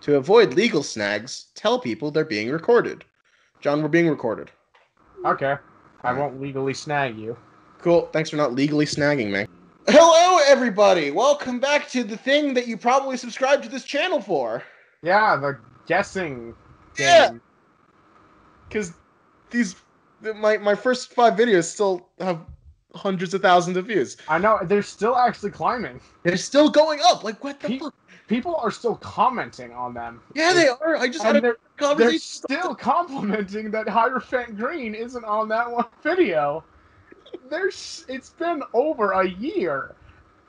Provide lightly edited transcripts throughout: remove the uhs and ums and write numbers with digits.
To avoid legal snags, tell people they're being recorded. John, we're being recorded. Okay. I Alright. won't legally snag you. Cool. Thanks for not legally snagging me. Hello, everybody. Welcome back to the thing that you probably subscribed to this channel for. Yeah, the guessing Yeah. game. Because my first 5 videos still have hundreds of thousands of views. I know, they're still actually climbing. They're still going up. Like, what the fuck? People are still commenting on them. Yeah, they are. I just had And a they're conversation. still complimenting that Hierophant Green isn't on that one video. It's been over a year,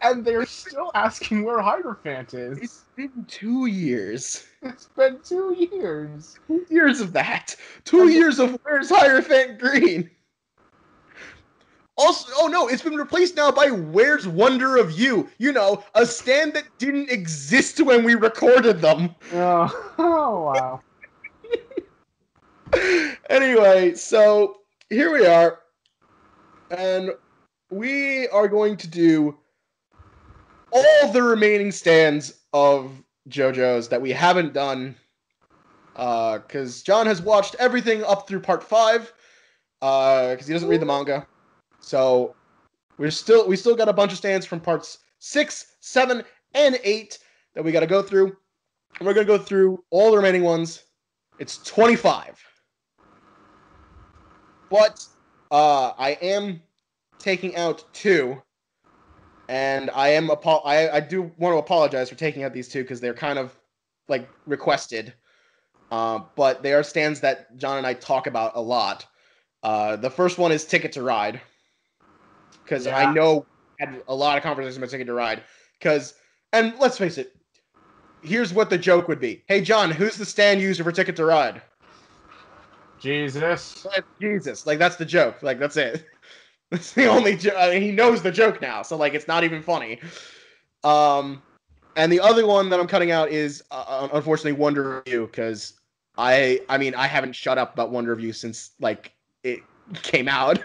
and they're still asking where Hierophant is. It's been 2 years. It's been 2 years. 2 years of that. 2 years of where's Hierophant Green? Also, oh no, it's been replaced now by Where's Wonder of You? You know, a stand that didn't exist when we recorded them. Oh wow. Anyway, so here we are. And we are going to do all the remaining stands of JoJo's that we haven't done. Because John has watched everything up through part 5. Because he doesn't read the manga. So we still got a bunch of stands from parts 6, 7, and 8 that we got to go through. And we're going to go through all the remaining ones. It's 25. But I am taking out 2. And I do want to apologize for taking out these 2 because they're kind of like requested. But they are stands that John and I talk about a lot. The first one is Ticket to Ride. Because I know I had a lot of conversations about Ticket to Ride. And let's face it, here's what the joke would be. Hey, John, who's the stand user for Ticket to Ride? Jesus. Jesus. Like, that's the joke. Like, that's it. That's the only joke. I mean, he knows the joke now, so, like, it's not even funny. And the other one that I'm cutting out is, unfortunately, Wonder Review, because I haven't shut up about Wonder Review since, like, it came out.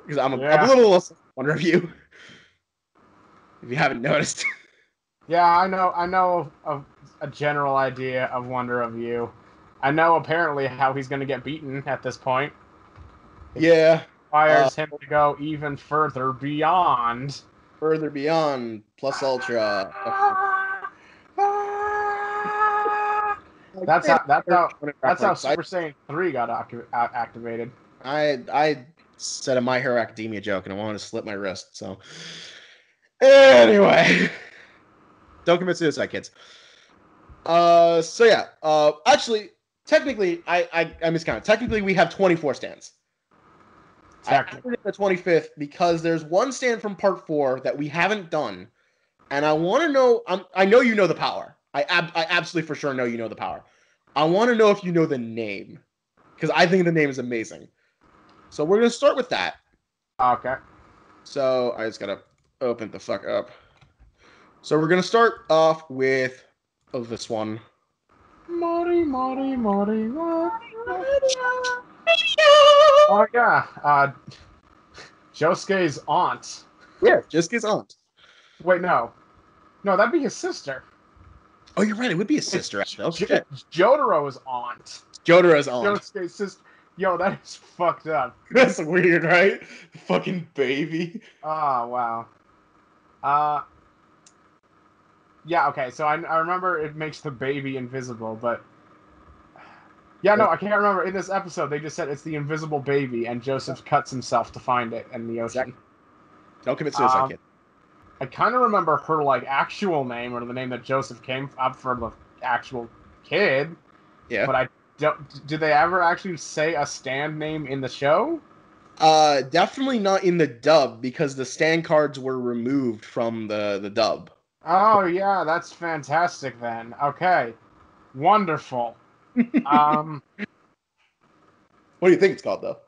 Because I'm a little Wonder Review. If you haven't noticed. Yeah, I know of a general idea of Wonder of You. I know apparently how he's going to get beaten at this point. Yeah. Requires him to go even further beyond. Further beyond Plus Ultra. That's how Super Saiyan 3 got activated. I said a My Hero Academia joke and I wanted to slip my wrist, so anyway. Don't commit suicide, kids. So yeah. Actually, technically, I miscounted. Technically, we have 24 stands. I added the 25th because there's one stand from part 4 that we haven't done, and I want to know. I know you know the power. I absolutely for sure know you know the power. I want to know if you know the name, because I think the name is amazing. So we're gonna start with that. Okay. So I just gotta open the fuck up. So we're gonna start off with this one. Mori. Oh yeah, Josuke's aunt. Yeah, Josuke's aunt. Wait, no, that'd be his sister. Oh, you're right. It would be his sister. Actually, Jotaro's aunt. Jotaro's aunt. Josuke's sister. Yo, that is fucked up. That's weird, right? Fucking baby. Oh wow. Yeah. Okay. So I remember it makes the baby invisible, but. Yeah, no, I can't remember. In this episode, they just said it's the invisible baby, and Joseph cuts himself to find it in the ocean. Don't commit suicide, kid. I kind of remember her, like, actual name, or the name that Joseph came up for the actual kid. Yeah. But I don't... Did they ever actually say a stand name in the show? Definitely not in the dub, because the stand cards were removed from the dub. Oh, yeah, that's fantastic, then. Okay. Wonderful. What do you think it's called, though?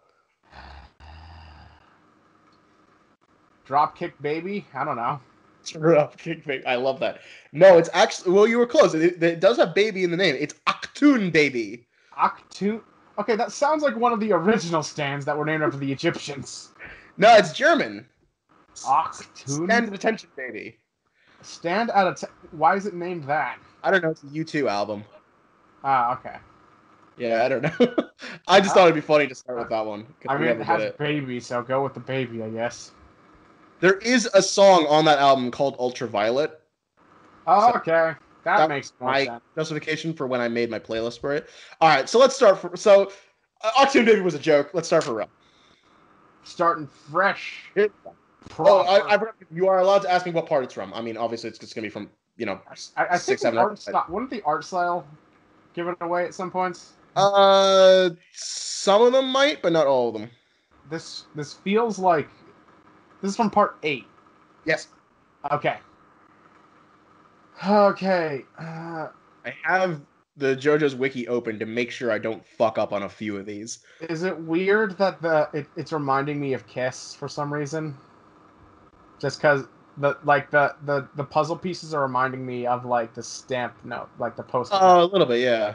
Dropkick Baby? I don't know. Dropkick Baby. I love that. No, it's actually... Well, you were close. It does have baby in the name. It's Actun Baby. Actun? Okay, that sounds like one of the original stands that were named after the Egyptians. No, it's German. Actun? Stand at attention, baby. Stand at Why is it named that? I don't know. It's a U2 album. Ah, okay. Yeah, I don't know. I just thought it'd be funny to start with that one because I we mean, it never did has it. Baby, so go with the Baby, I guess. There is a song on that album called Ultraviolet. So Oh, okay. That that makes was more my sense. justification for when I made my playlist for it. All right, so let's start for Oxygen Baby was a joke. Let's start for real. Starting fresh, Here- Oh, proper. I forgot. You are allowed to ask me what part it's from. I mean, obviously, it's just gonna be from I think six, the seven. art style, wouldn't the art style give it away at some points? Some of them might, but not all of them. This feels like this is from part 8. Yes, Okay. Okay. I have the JoJo's wiki open to make sure I don't fuck up on a few of these. Is it weird that it's reminding me of Kiss for some reason? Just because the puzzle pieces are reminding me of like the stamped note, like the post-it note. A little bit, yeah.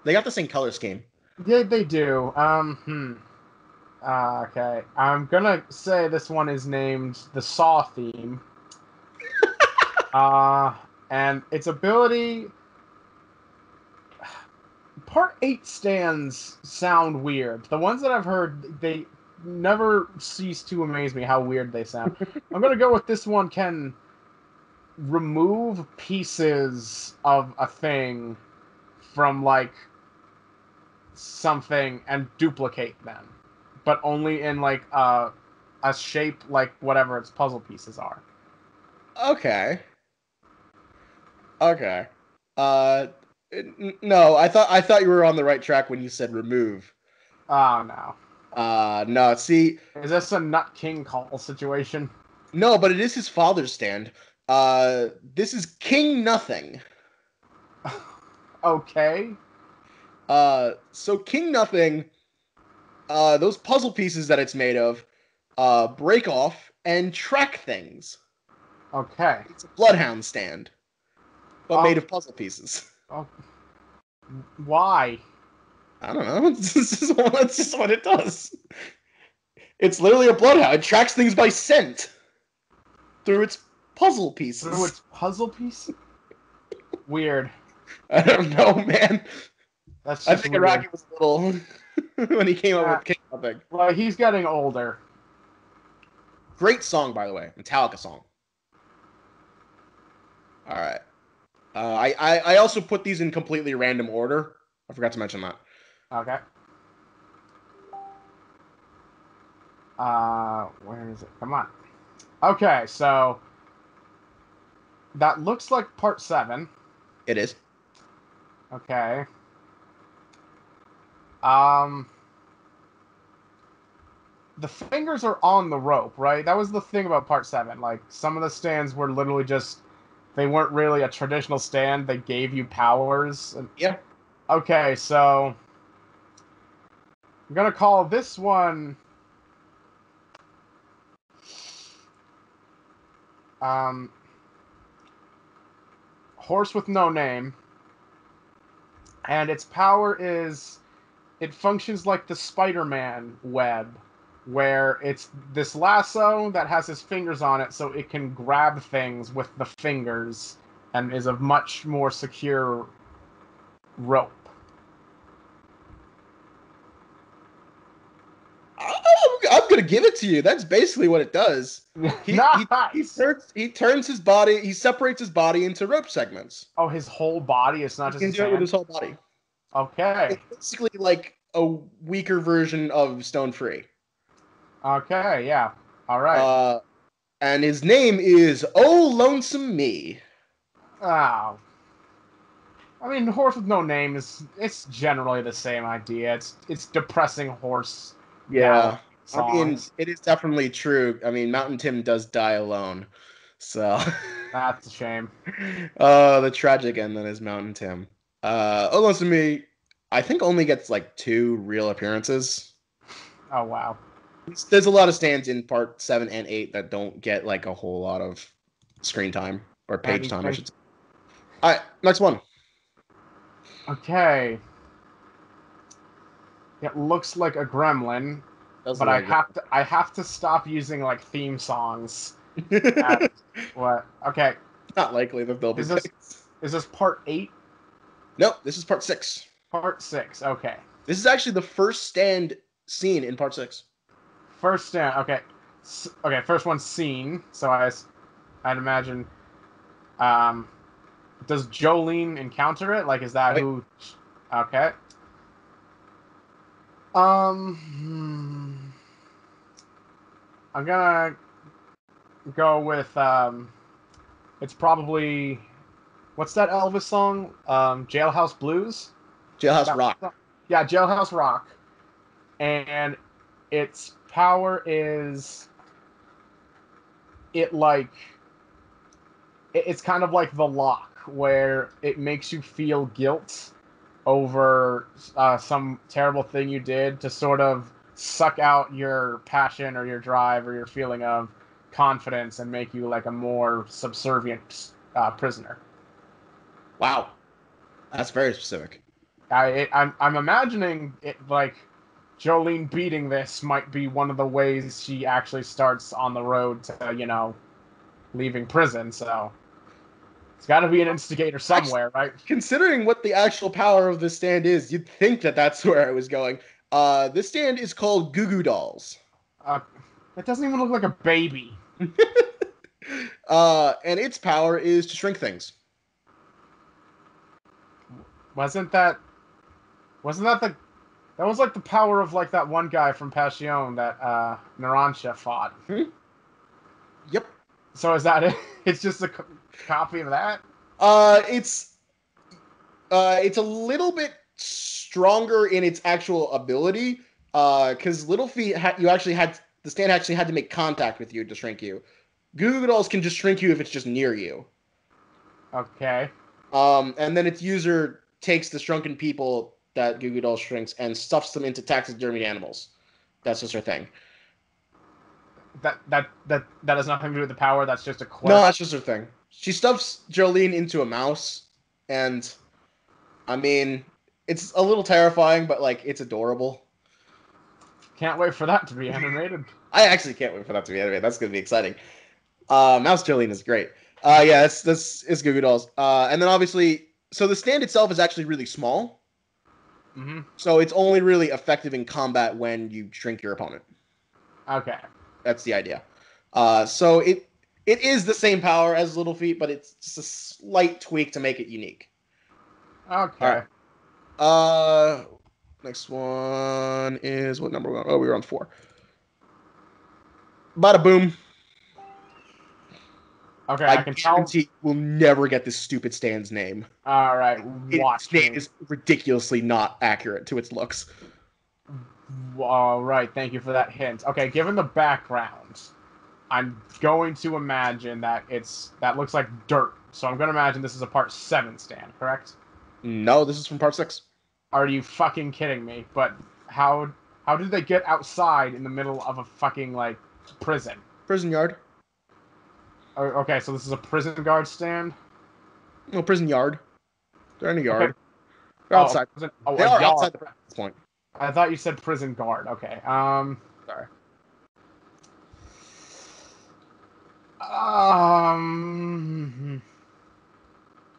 They got the same color scheme. Yeah, they do. Okay. I'm gonna say this one is named the Saw theme. Uh, and its ability. Part 8 stands sound weird. The ones that I've heard, they never cease to amaze me how weird they sound. I'm gonna go with this one can remove pieces of a thing from like something and duplicate them, but only in like a shape like whatever its puzzle pieces are. Okay. Okay. Uh, no, I thought you were on the right track when you said remove. Oh no. No, see, Is this a Nut King Call situation? no, but it is his father's stand. This is King Nothing. Okay. So King Nothing, those puzzle pieces that it's made of, break off and track things. Okay. It's a bloodhound stand, but made Oh, of puzzle pieces. oh, why? I don't know. It's just what it does. It's literally a bloodhound. It tracks things by scent through its puzzle Through pieces. its puzzle piece? Weird. I don't know, man. That's I just think weird. Iraqi was little when he came up Yeah. with King Nothing. Well, he's getting older. Great song, by the way. Metallica song. All right. I also put these in completely random order. I forgot to mention that. Okay. Where is it? Come on. Okay, so that looks like part 7. It is. Okay. Um, the fingers are on the rope, right? That was the thing about part 7. Like, some of the stands were literally just, they weren't really a traditional stand. They gave you powers. Yeah. Okay, so I'm gonna call this one, um, Horse with No Name. And its power is it functions like the Spider-Man web, where it's this lasso that has his fingers on it, so it can grab things with the fingers and is a much more secure rope. I'm gonna give it to you. That's basically what it does. Nice. He turns his body. He separates his body into rope segments. Oh, his whole body. It's He not just can his do it with hand. his whole body. Okay. It's basically like a weaker version of Stone Free. Okay. Yeah. All right. Uh, and his name is Oh Lonesome Me. Oh. I mean, Horse with No Name is it's generally the same idea. It's depressing horse ballad Yeah, I mean, songs. it is definitely true. I mean, Mountain Tim does die alone, so That's a shame. the tragic end then is Mountain Tim. Oh Lonesome Me, I think only gets like 2 real appearances. Oh wow. There's a lot of stands in part 7 and 8 that don't get like a whole lot of screen time or page time, I Anything. should say. All right, next one. Okay. It looks like a gremlin, Does but look like I have to stop using like theme songs. At it. what? Okay. Not likely that they'll be Is this picked. Is this part 8? Nope, this is part 6. Part 6. Okay. This is actually the first stand scene in part 6. First stand. Okay. Okay. First one scene. So I'd imagine. Um, does Jolene encounter it? Like, is that who? Okay. I'm gonna go with it's probably what's that Elvis song? Jailhouse Blues. Jailhouse Rock. Yeah, Jailhouse Rock. And its power is it's kind of like the lock, where it makes you feel guilt over some terrible thing you did to sort of suck out your passion or your drive or your feeling of confidence and make you like a more subservient prisoner. Wow, that's very specific. I'm imagining it like Jolene beating this might be one of the ways she actually starts on the road to leaving prison. So it's got to be an instigator somewhere, right? Considering what the actual power of this stand is, you'd think that that's where I was going. This stand is called Goo Goo Dolls. It doesn't even look like a baby. And its power is to shrink things. Wasn't that that was like the power of like that one guy from Passion that Narancia fought? Yep. So is that it? It's just a copy of that? It's a little bit stronger in its actual ability. Because Little Feet, the stand actually had to make contact with you to shrink you. Goo Goo Dolls can just shrink you if it's just near you. Okay. And then its user takes the shrunken people that Goo Goo Dolls shrinks and stuffs them into taxidermied animals. That's just her thing. That has nothing to do with the power. That's just a quirk. No, that's just her thing. She stuffs Jolene into a mouse, and I mean, it's a little terrifying, but like it's adorable. Can't wait for that to be animated. I actually can't wait for that to be animated. That's gonna be exciting. Mouse Jolene is great. Yeah, it's Goo Goo Dolls. And then obviously, so the stand itself is actually really small. Mm-hmm. So it's only really effective in combat when you shrink your opponent. Okay. That's the idea. So it is the same power as Little Feet, but it's just a slight tweak to make it unique. Okay. Next one is what number we on? Oh, we were on 4. Bada boom. Okay, I can guarantee we'll never get this stupid stand's name. All right, Its name is ridiculously not accurate to its looks. All right, thank you for that hint. Okay, given the background, I'm going to imagine that that looks like dirt. So I'm going to imagine this is a part 7 stand, correct? No, this is from part 6. Are you fucking kidding me? But how did they get outside in the middle of a fucking like prison? Prison yard. Okay, so this is a prison guard stand? No, prison yard. They're in a yard. Okay. They're outside. They are outside the prison at this point. I thought you said prison guard. Okay. Sorry.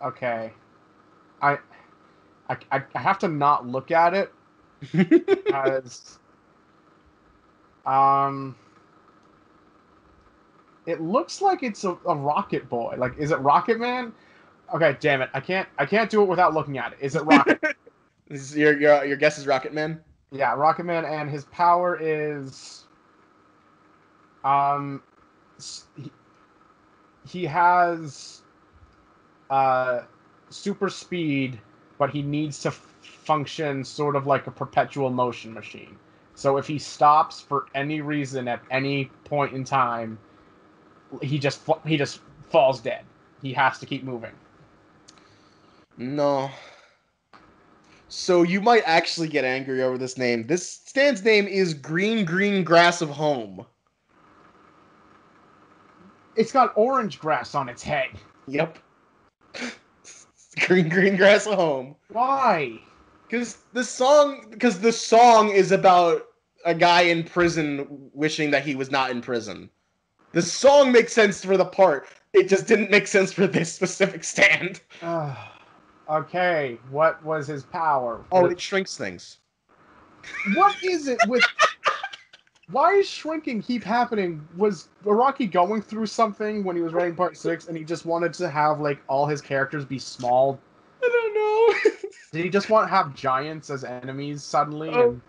Okay. I have to not look at it because it looks like it's a Rocket Boy. Like, is it Rocket Man? Okay, damn it. I can't do it without looking at it. Is it Rocket? Your guess is Rocket Man? Yeah, Rocket Man, and his power is he has super speed, but he needs to function sort of like a perpetual motion machine. So if he stops for any reason at any point in time, he just falls dead. He has to keep moving. No. So you might actually get angry over this name. This stand's name is Green Grass of Home. It's got orange grass on its head. Yep. Green Grass of Home. Why? Because the song is about a guy in prison wishing that he was not in prison. The song makes sense for the part. It just didn't make sense for this specific stand. Okay, what was his power? Oh, it shrinks things. What is it with? Why is shrinking keep happening? Was Araki going through something when he was writing Part 6 and he just wanted to have, like, all his characters be small? I don't know. Did he just want to have giants as enemies suddenly? Oh, And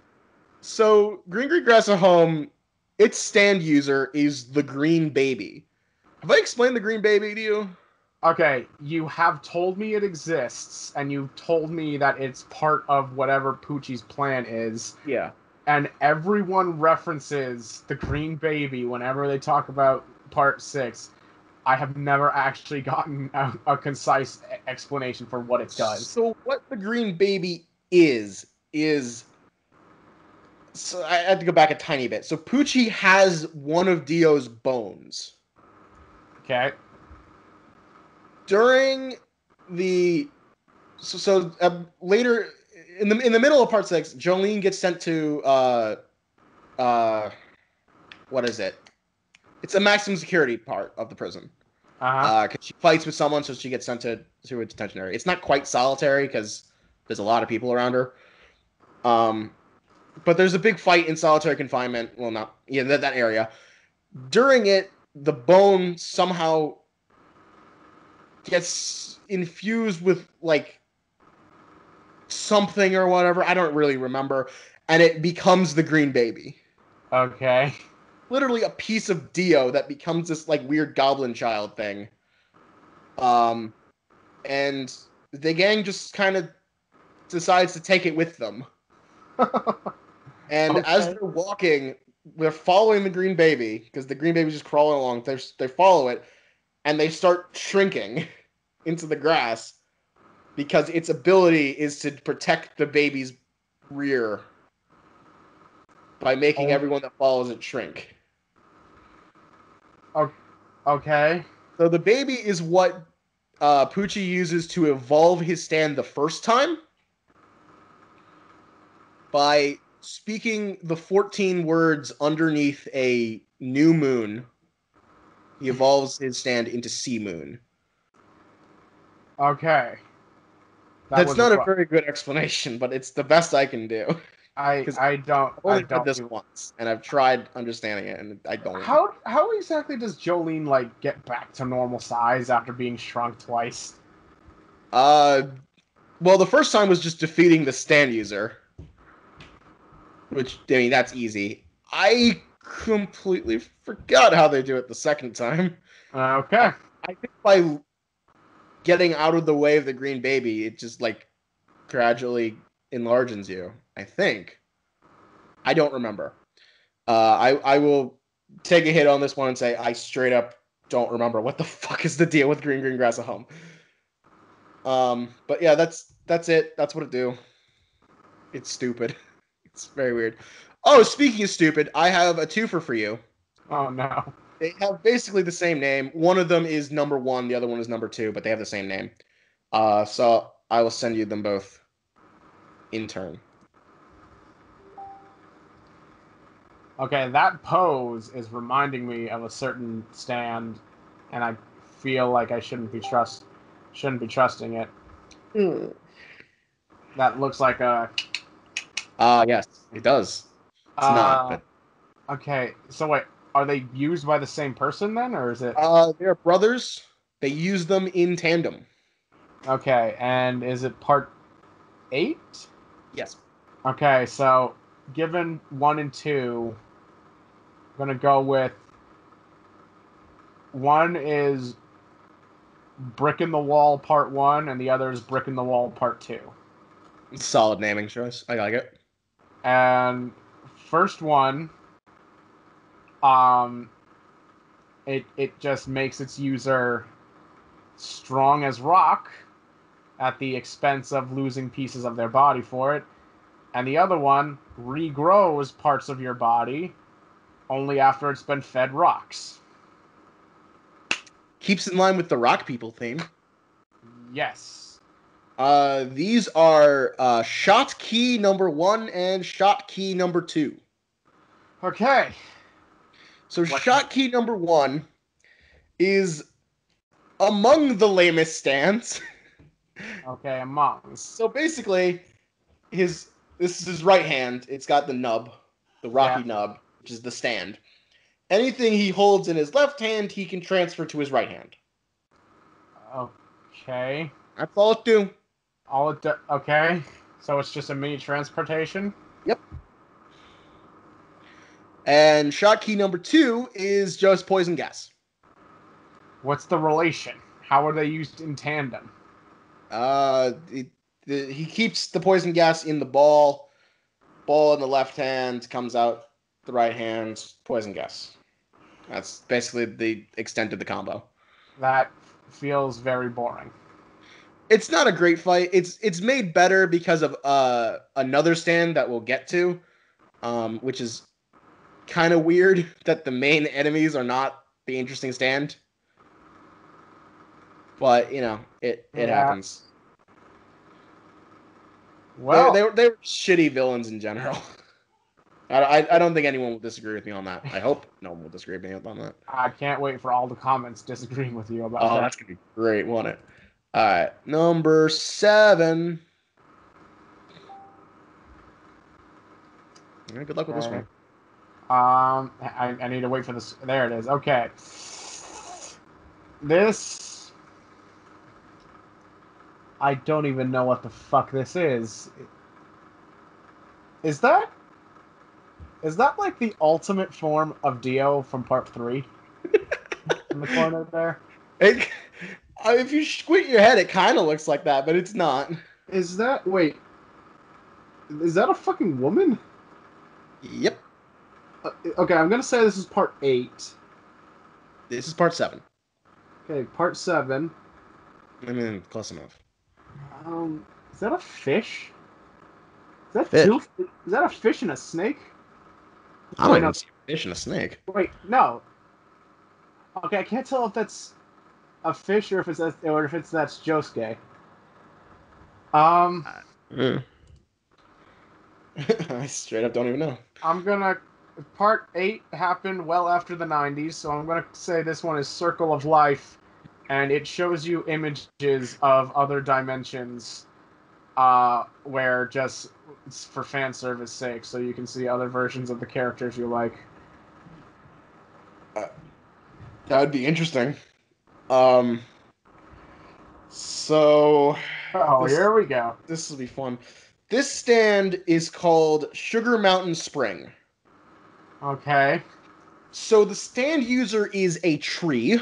so Green Grass at Home, its stand user is the Green Baby. Have I explained the Green Baby to you? okay, you have told me it exists, and you've told me that it's part of whatever Poochie's plan is, Yeah. and everyone references the Green Baby whenever they talk about Part 6. I have never actually gotten a concise explanation for what it does. So what the Green Baby is so I had to go back a tiny bit. So Poochie has one of Dio's bones. Okay. During the later in the middle of part 6, Jolene gets sent to uh what is it? It's a maximum security part of the prison. Uh-huh. Because she fights with someone, so she gets sent to a detention area. It's not quite solitary because there's a lot of people around her. Um, but there's a big fight in solitary confinement. Well, not that area. During it, the bone somehow gets infused with like something or whatever. I don't really remember, and it becomes the Green Baby. Okay. Literally a piece of Dio that becomes this like weird goblin child thing. Um, and the gang just kind of decides to take it with them. And as Okay. they're walking, they're following the Green Baby because the Green Baby's just crawling along. They follow it, and they start shrinking into the grass because its ability is to protect the baby's rear by making Oh, everyone that follows it shrink. okay. So the baby is what Poochie uses to evolve his stand the first time by speaking the 14 words underneath a new moon. He evolves his stand into Sea Moon. Okay. That That's was a not a rough. very good explanation, but it's the best I can do. I Because I don't I've I only read don't this once, and I've tried understanding it, and I don't. how exactly does Jolene, like, get back to normal size after being shrunk twice? Uh, well, the first time was just defeating the stand user, which, I mean, that's easy. I completely forgot how they do it the second time. I, Okay. I think by getting out of the way of the Green Baby, it just, like, gradually enlarges you. I think. I don't remember. I will take a hit on this one and say I straight up don't remember what the fuck is the deal with green grass at home. But yeah, that's it. That's what it do. It's stupid. It's very weird. Oh, speaking of stupid, I have a twofer for you. Oh no. They have basically the same name. One of them is number one, the other one is number two, but they have the same name. So I will send you them both in turn. Okay, that pose is reminding me of a certain stand, and I feel like I shouldn't be trusting it. Hmm. That looks like a Yes, it does. It's not, uh but okay, so wait, are they used by the same person then, or is it they're brothers. They use them in tandem. okay, and is it part 8? Yes. Okay, so given 1 and 2, I'm gonna go with 1 is Brick in the Wall Part 1, and the other is Brick in the Wall Part 2. Solid naming choice. I like it. And first one, um, it just makes its user strong as rock at the expense of losing pieces of their body for it. And the other one regrows parts of your body only after it's been fed rocks. Keeps in line with the rock people theme. Yes. These are shot key number one and shot key number two. Okay. So What? shot key number one is among the lamest stands. Okay, amongst. So basically, this is his right hand. It's got the nub, the Yeah. rocky nub, which is the stand. Anything he holds in his left hand, he can transfer to his right hand. Okay. That's all it do. Okay. So it's just a mini transportation? Yep. And shot key number 2 is just poison gas. What's the relation? How are they used in tandem? He keeps the poison gas in the ball. Ball in the left hand comes out the right hand. Poison gas. That's basically the extent of the combo. That feels very boring. It's not a great fight. It's made better because of another stand that we'll get to, which is kind of weird that the main enemies are not the interesting stand. But it Yeah. happens. Well, They were shitty villains in general. I don't think anyone will disagree with me on that. I hope no one will disagree with me on that. I can't wait for all the comments disagreeing with you about Oh, that. that's gonna be great, won't it? All right, number 7. All right, good luck with this Okay. one. I need to wait for this. There it is. Okay. This. I don't even know what the fuck this is. Is that. Is that like the ultimate form of Dio from Part 3? In the corner there? It, if you squint your head, it kind of looks like that, but it's not. Is that. Wait. Is that a fucking woman? Yep, Okay, I'm gonna say this is Part 8. this is part 7. Okay, Part 7. I mean, close enough. Is that a fish? Is that Fish. two? Is that a fish and a snake? I don't Wait, even no. see a fish and a snake. Wait, no. Okay, I can't tell if that's a fish or if it's that's Josuke. Um, Mm. I straight up don't even know. I'm gonna. Part 8 happened well after the 90s, so I'm gonna say this one is Circle of Life, and it shows you images of other dimensions, where just it's for fan service sake, so you can see other versions of the characters you like. That would be interesting. Um, so Oh, this here we go. this will be fun. This stand is called Sugar Mountain Spring. Okay. So the stand user is a tree.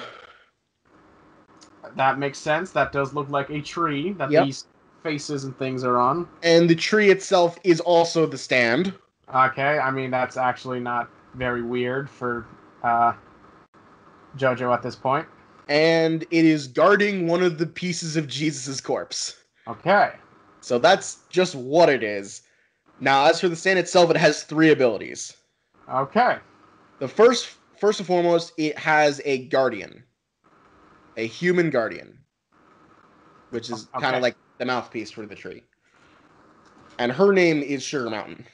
That makes sense. That does look like a tree that Yep. these faces and things are on. And the tree itself is also the stand. Okay, I mean, that's actually not very weird for uh, JoJo at this point. And it is guarding one of the pieces of Jesus' corpse. Okay. So that's just what it is. Now, as for the stand itself, it has 3 abilities. Okay. The first and foremost, it has a guardian, a human guardian, which is kind Okay. of like the mouthpiece for the tree. And her name is Sugar Mountain.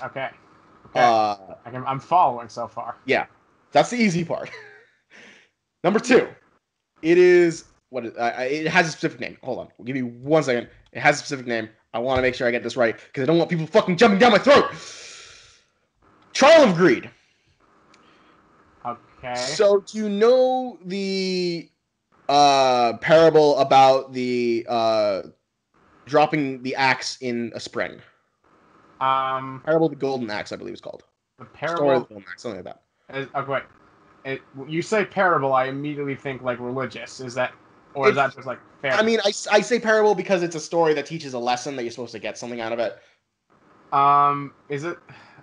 Okay. Okay. Uh, I'm following so far. yeah, that's the easy part. Number 2, it is it has a specific name. Hold on, give me 1 second. It has a specific name. I want to make sure I get this right because I don't want people fucking jumping down my throat. Trial of Greed. Okay. So, do you know the parable about the dropping the axe in a spring? Parable of the Golden Axe, I believe it's called. The Story of parable. the Golden Axe, something like that. Okay, wait. You say parable, I immediately think like religious. Is that, or is It's, that just like fair? I mean, I say parable because it's a story that teaches a lesson that you're supposed to get something out of it. Is it?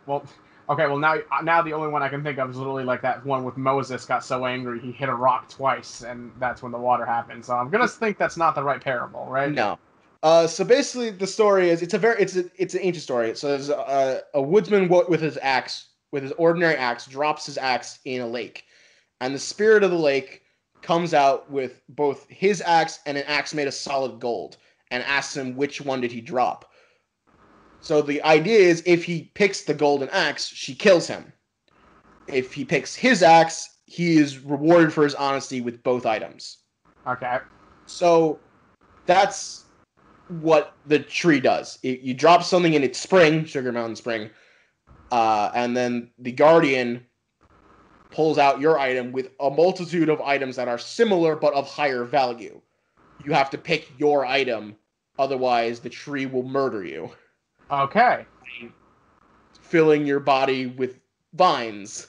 Well, okay. Well, now the only one I can think of is literally like that one with Moses got so angry he hit a rock twice, and that's when the water happened. So I'm gonna think that's not the right parable, right? No. So basically, the story is it's an ancient story. So there's a woodsman with his axe, with his ordinary axe, drops his axe in a lake, and the spirit of the lake comes out with both his axe and an axe made of solid gold, and asks him which one did he drop. So the idea is if he picks the golden axe, she kills him. If he picks his axe, he is rewarded for his honesty with both items. Okay. So that's what the tree does. You drop something in its spring, Sugar Mountain Spring, and then the Guardian pulls out your item with a multitude of items that are similar but of higher value. You have to pick your item, otherwise the tree will murder you. Okay. Filling your body with vines.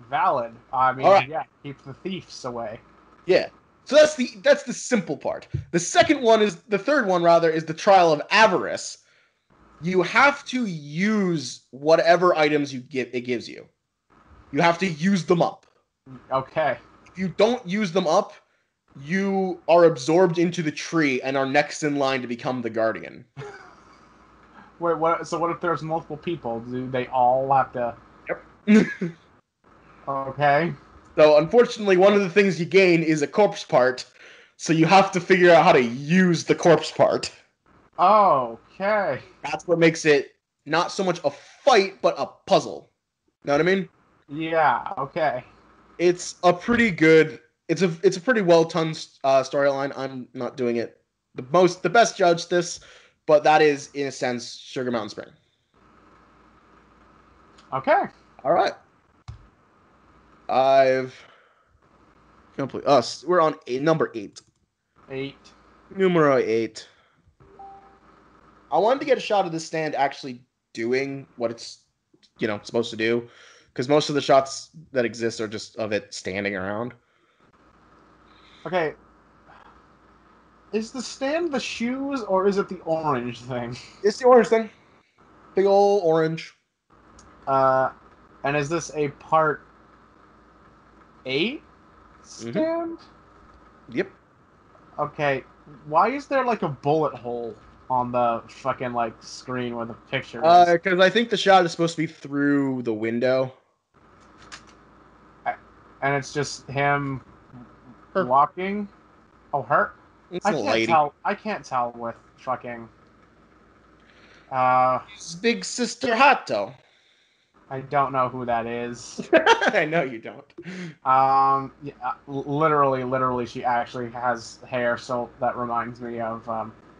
Valid. I mean, All right. yeah, keep the thieves away. Yeah. So that's the simple part. The third one rather, is the trial of avarice. You have to use whatever items it gives you. You have to use them up. Okay. If you don't use them up, you are absorbed into the tree and are next in line to become the guardian. Wait, what? So what if there's multiple people? Do they all have to? Yep. Okay. So unfortunately, one of the things you gain is a corpse part, so you have to figure out how to use the corpse part. Okay. That's what makes it not so much a fight, but a puzzle. Know what I mean? Yeah. Okay. It's a pretty good. It's a pretty well done storyline. I'm not doing it the best judge this, but that is in a sense Sugar Mountain Spring. Okay. All right, I've complete us. We're on number 8. 8. Numero 8. I wanted to get a shot of this stand actually doing what it's supposed to do, because most of the shots that exist are just of it standing around. Okay. Is the stand the shoes or is it the orange thing? It's the orange thing, big old orange. Uh, and is this a part 8 stand? Yep. Okay. Why is there like a bullet hole on the fucking like screen where the picture is? Because I think the shot is supposed to be through the window. And it's just him Her. walking. Oh, her. It's I a can't lady. tell. I can't tell with fucking. Uh, It's Big Sister Hato. I don't know who that is. I know you don't. Yeah, literally, she actually has hair, so that reminds me of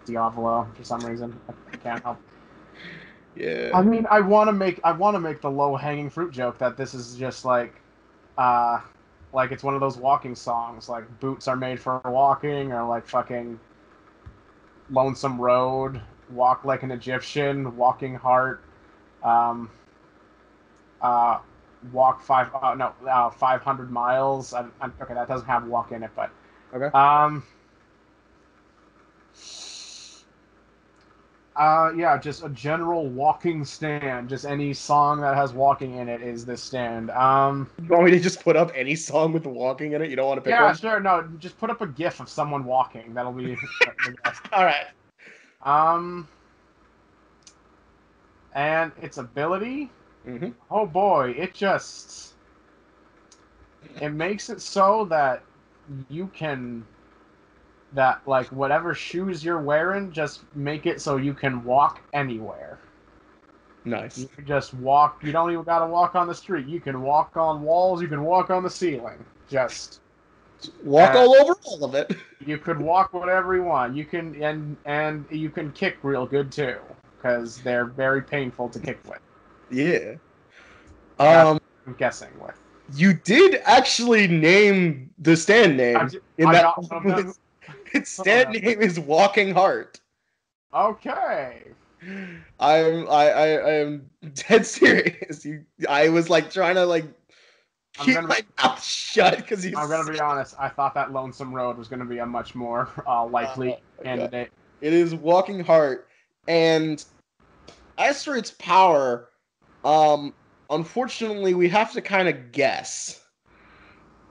Diavolo for some reason. I can't help. Yeah. I mean, I want to make the low hanging fruit joke that this is just uh, like it's one of those walking songs, like boots are made for walking, or like fucking Lonesome Road, Walk Like an Egyptian, Walking Heart, um, uh, Walk 500 miles. Okay, that doesn't have walk in it, but Okay. Yeah, just a general walking stand. Just any song that has walking in it is this stand. You want me to just put up any song with walking in it? You don't want to pick Yeah, one? sure. No, just put up a GIF of someone walking. That'll be the best. All right. Um, and its ability. Mm-hmm. Oh boy, it makes it so that you can like whatever shoes you're wearing, just make it so you can walk anywhere. Nice. You can just walk. You don't even gotta walk on the street. You can walk on walls. You can walk on the ceiling. Just Walk all over all of it. you could walk whatever you want. You can and you can kick real good too, because they're very painful to kick with. Yeah. That's what I'm guessing with. You did actually name the stand name in I that. got one of them. Its stand name is Walking Heart. Okay. I am dead serious. I was like trying to like keep my mouth shut because I'm gonna be honest. I thought that Lonesome Road was gonna be a much more likely candidate. It is Walking Heart, and as for its power, unfortunately, we have to kind of guess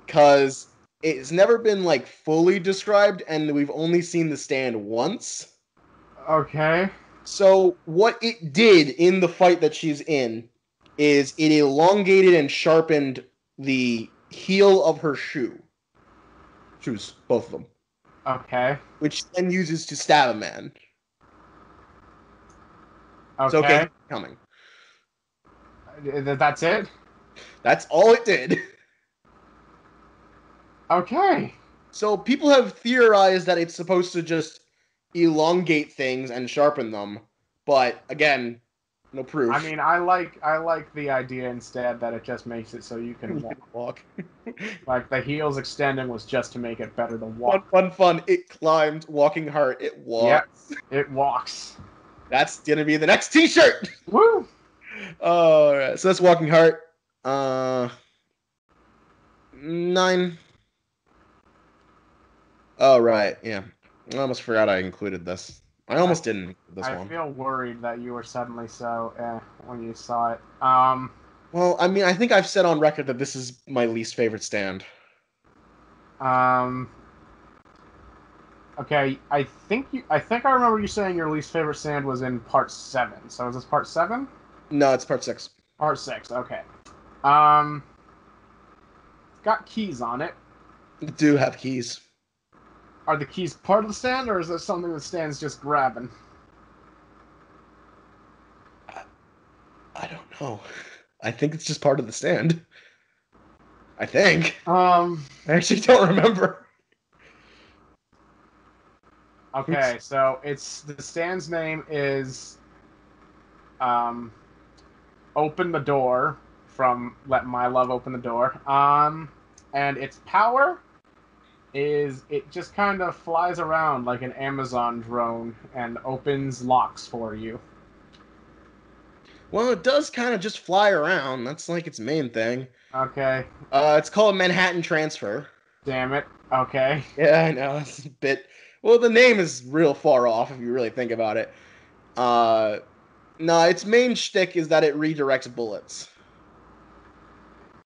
because it's never been like fully described, and we've only seen the stand once. Okay. So what it did in the fight that she's in is it elongated and sharpened the heel of her shoes, both of them, Okay. which then uses to stab a man. It's okay, Okay. coming. That's it. That's all it did. Okay. So people have theorized that it's supposed to just elongate things and sharpen them, but again, no I proof. mean, I like the idea instead that it just makes it so you can You walk. can walk. Like the heels extending was just to make it better to Fun, walk. fun, fun. It climbed. Walking heart. It Yep, walks. it walks. That's gonna be the next T-shirt. Woo! All right. So that's walking heart. Uh, 9. Oh right. Yeah. I almost forgot I included this. I I almost didn't include this I one. feel worried that you were suddenly so when you saw it. Well, I mean, I think I've said on record that this is my least favorite stand. Um. Okay, I think I remember you saying your least favorite stand was in part 7. So is this part 7? No, it's part 6. Part 6. Okay. Um. It's got keys on it. Do have keys. Are the keys part of the stand, or is there something the stand's just grabbing? I, I don't know. I think it's just part of the stand. I think. Um. I actually don't remember. Okay, so it's the stand's name is um, "Open the Door" from "Let My Love Open the Door." And its power is it just kind of flies around like an Amazon drone and opens locks for you. Well, it does kind of just fly around. That's like its main thing. Okay, It's called Manhattan Transfer. damn it. Okay, Yeah, I know. It's a bit. Well, the name is real far off if you really think about it. Uh, no, its main shtick is that it redirects bullets.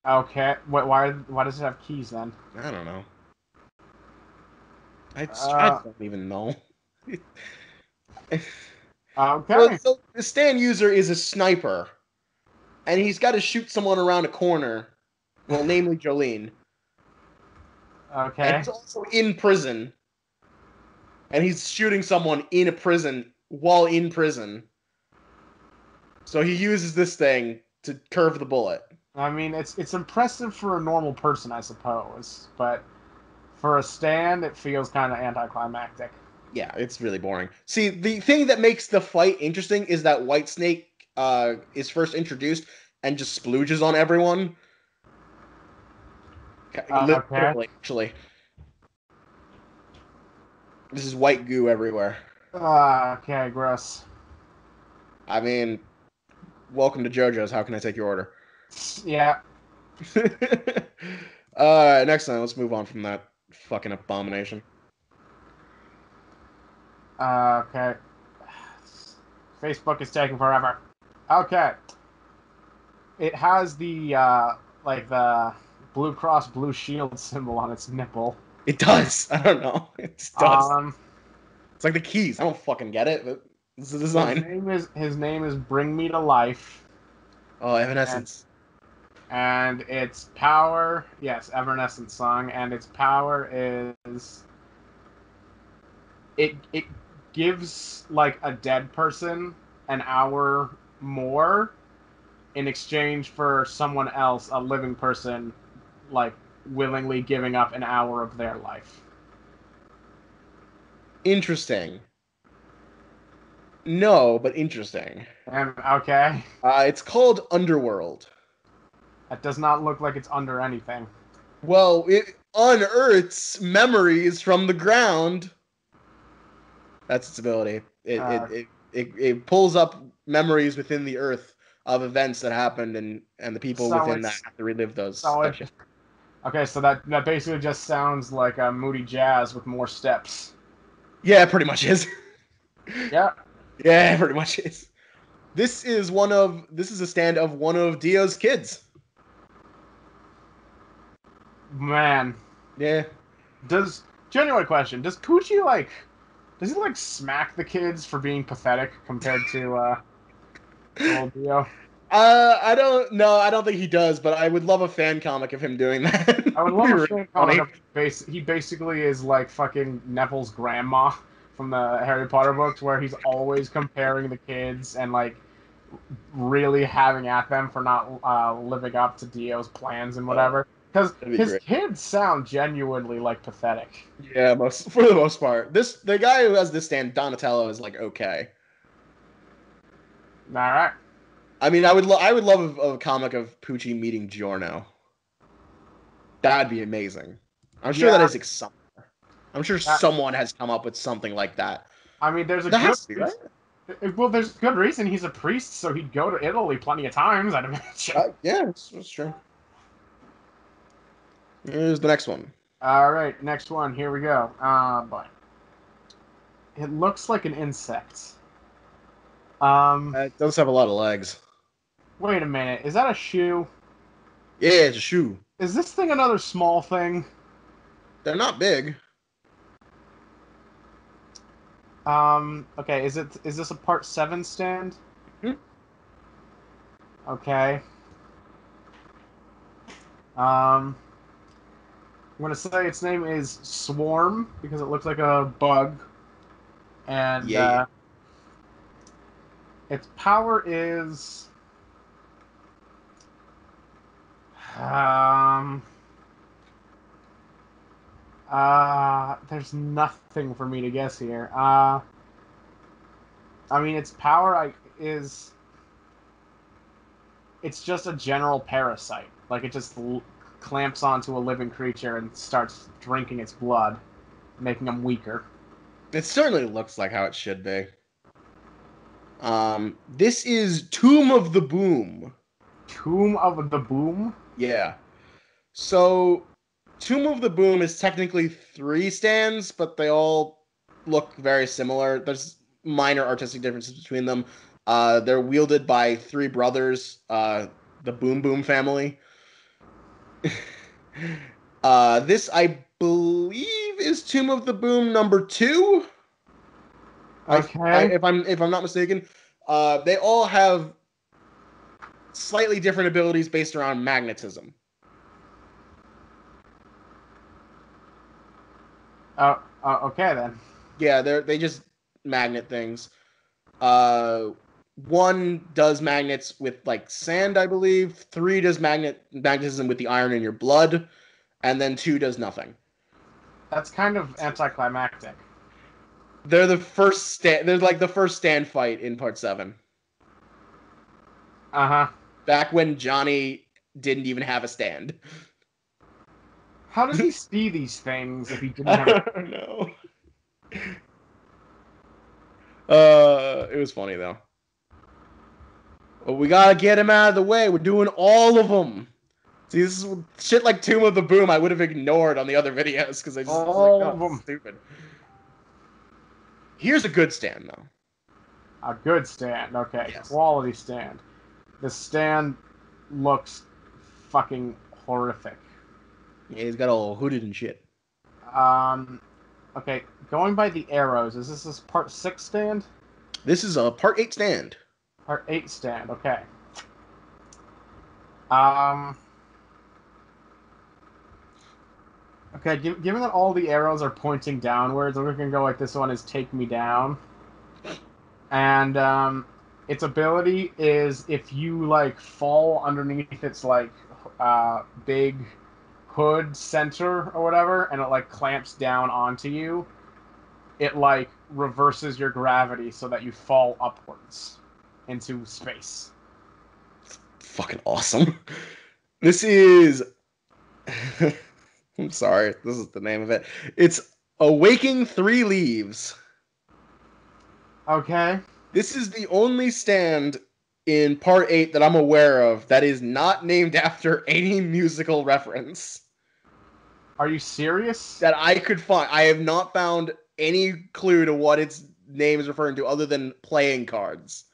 okay. Why does it have keys then? I don't know. I Uh, don't even know. Well, okay, so the stand user is a sniper, and he's got to shoot someone around a corner. Well, namely Jolene, and okay. he's also in prison, and he's shooting someone in a prison while in prison. So he uses this thing to curve the bullet. I mean, it's impressive for a normal person, I suppose, but for a stand, it feels kind of anticlimactic. Yeah, it's really boring. See, the thing that makes the fight interesting is that Whitesnake is first introduced and just splooges on everyone. Okay. Literally, actually. This is white goo everywhere. Okay, gross. I mean, welcome to JoJo's. How can I take your order? Yeah. Next time, let's move on from that fucking abomination. Okay. Facebook is taking forever. Okay. It has the like the Blue Cross Blue Shield symbol on its nipple. It does. I don't know. It just does. Um, It's like the keys. I don't fucking get it, but it's the his design. name is Bring Me to Life, Oh, and Evanescence. its power, yes, Evanescence song, and its power is it gives like a dead person an hour more in exchange for someone else, a living person, like willingly giving up an hour of their life. Interesting. No, but interesting. And okay, It's called Underworld. that does not look like it's under anything. Well, it unearths memories from the ground. That's its ability. Uh, It pulls up memories within the earth of events that happened, and the people so within that it's have to relive those so that it shit. okay. So that basically just sounds like a Moody Jazz with more steps. Yeah, pretty much is. Yeah, Yeah, pretty much is. This is a stand of one of Dio's kids. man. Yeah. Does genuine question? Does Poochie like? Does he like smack the kids for being pathetic compared to old Dio? I don't know. I don't think he does, but I would love a fan comic of him doing that. I would It'd love be a really fan comic funny. of he basically is like fucking Neville's grandma from the Harry Potter books, where he's always comparing the kids and like really having at them for not living up to Dio's plans and Oh, whatever. Because That'd be his great. kids sound genuinely like pathetic. Yeah, for the most part. The guy who has this stand, Donatello, is like okay. All right. I mean, I would love a comic of Poochie meeting Giorno. That'd be amazing. I'm sure that Yeah. is somewhere. I'm sure That, someone has come up with something like that. I mean, there's a That good has to be right. reason. Well, there's good reason he's a priest, so he'd go to Italy plenty of times, I'd imagine. Yeah, that's true. Here's the next one. All right, next one. Here we go. But it looks like an insect. It does have a lot of legs. Wait a minute. Is that a shoe? Yeah, it's a shoe. Is this thing another small thing? They're not big. Okay. Is this a part 7 stand? Hmm. Okay. I'm gonna say its name is Swarm because it looks like a bug, and Yeah. its power is um there's nothing for me to guess here. I mean its power is it's just a general parasite. Like it just clamps onto a living creature and starts drinking its blood, making them weaker. It certainly looks like how it should be. This is Tomb of the Boom. Tomb of the Boom? Yeah. So, Tomb of the Boom is technically 3 stands, but they all look very similar. There's minor artistic differences between them. They're wielded by 3 brothers, the Boom Boom family. This, I believe, is Tomb of the Boom number 2. Okay. If I'm not mistaken, they all have slightly different abilities based around magnetism. Okay then. Yeah, they just magnet things. Uh, 1 does magnets with like sand, I believe. 3 does magnetism with the iron in your blood, and then 2 does nothing. That's kind of anticlimactic. They're like the first stand fight in part 7. Uh-huh. Back when Johnny didn't even have a stand. How does he see these things if he didn't I have a... don't know. It was funny though. But we gotta get him out of the way. We're doing all of them. See, this is shit like Tomb of the Boom I would have ignored on the other videos because I just was like, All no, of it's them. stupid. Here's a good stand though. A good stand. Okay. Yes. Quality stand. The stand looks fucking horrific. Yeah, he's got all hooded and shit. Um, okay. Going by the arrows, is this part 6 stand? This is a part 8 stand. Part 8 stand. Okay. Um... Okay, given that all the arrows are pointing downwards, we're gonna go like this one is take me down. And its ability is if you like fall underneath its like big hood center or whatever, and it like clamps down onto you, it like reverses your gravity so that you fall upwards into space. Fucking awesome. This is. I'm sorry, this is the name of it. It's Awaking 3 Leaves. Okay. This is the only stand in part 8 that I'm aware of that is not named after any musical reference Are you serious? that I could find. I have not found any clue to what its name is referring to other than playing cards.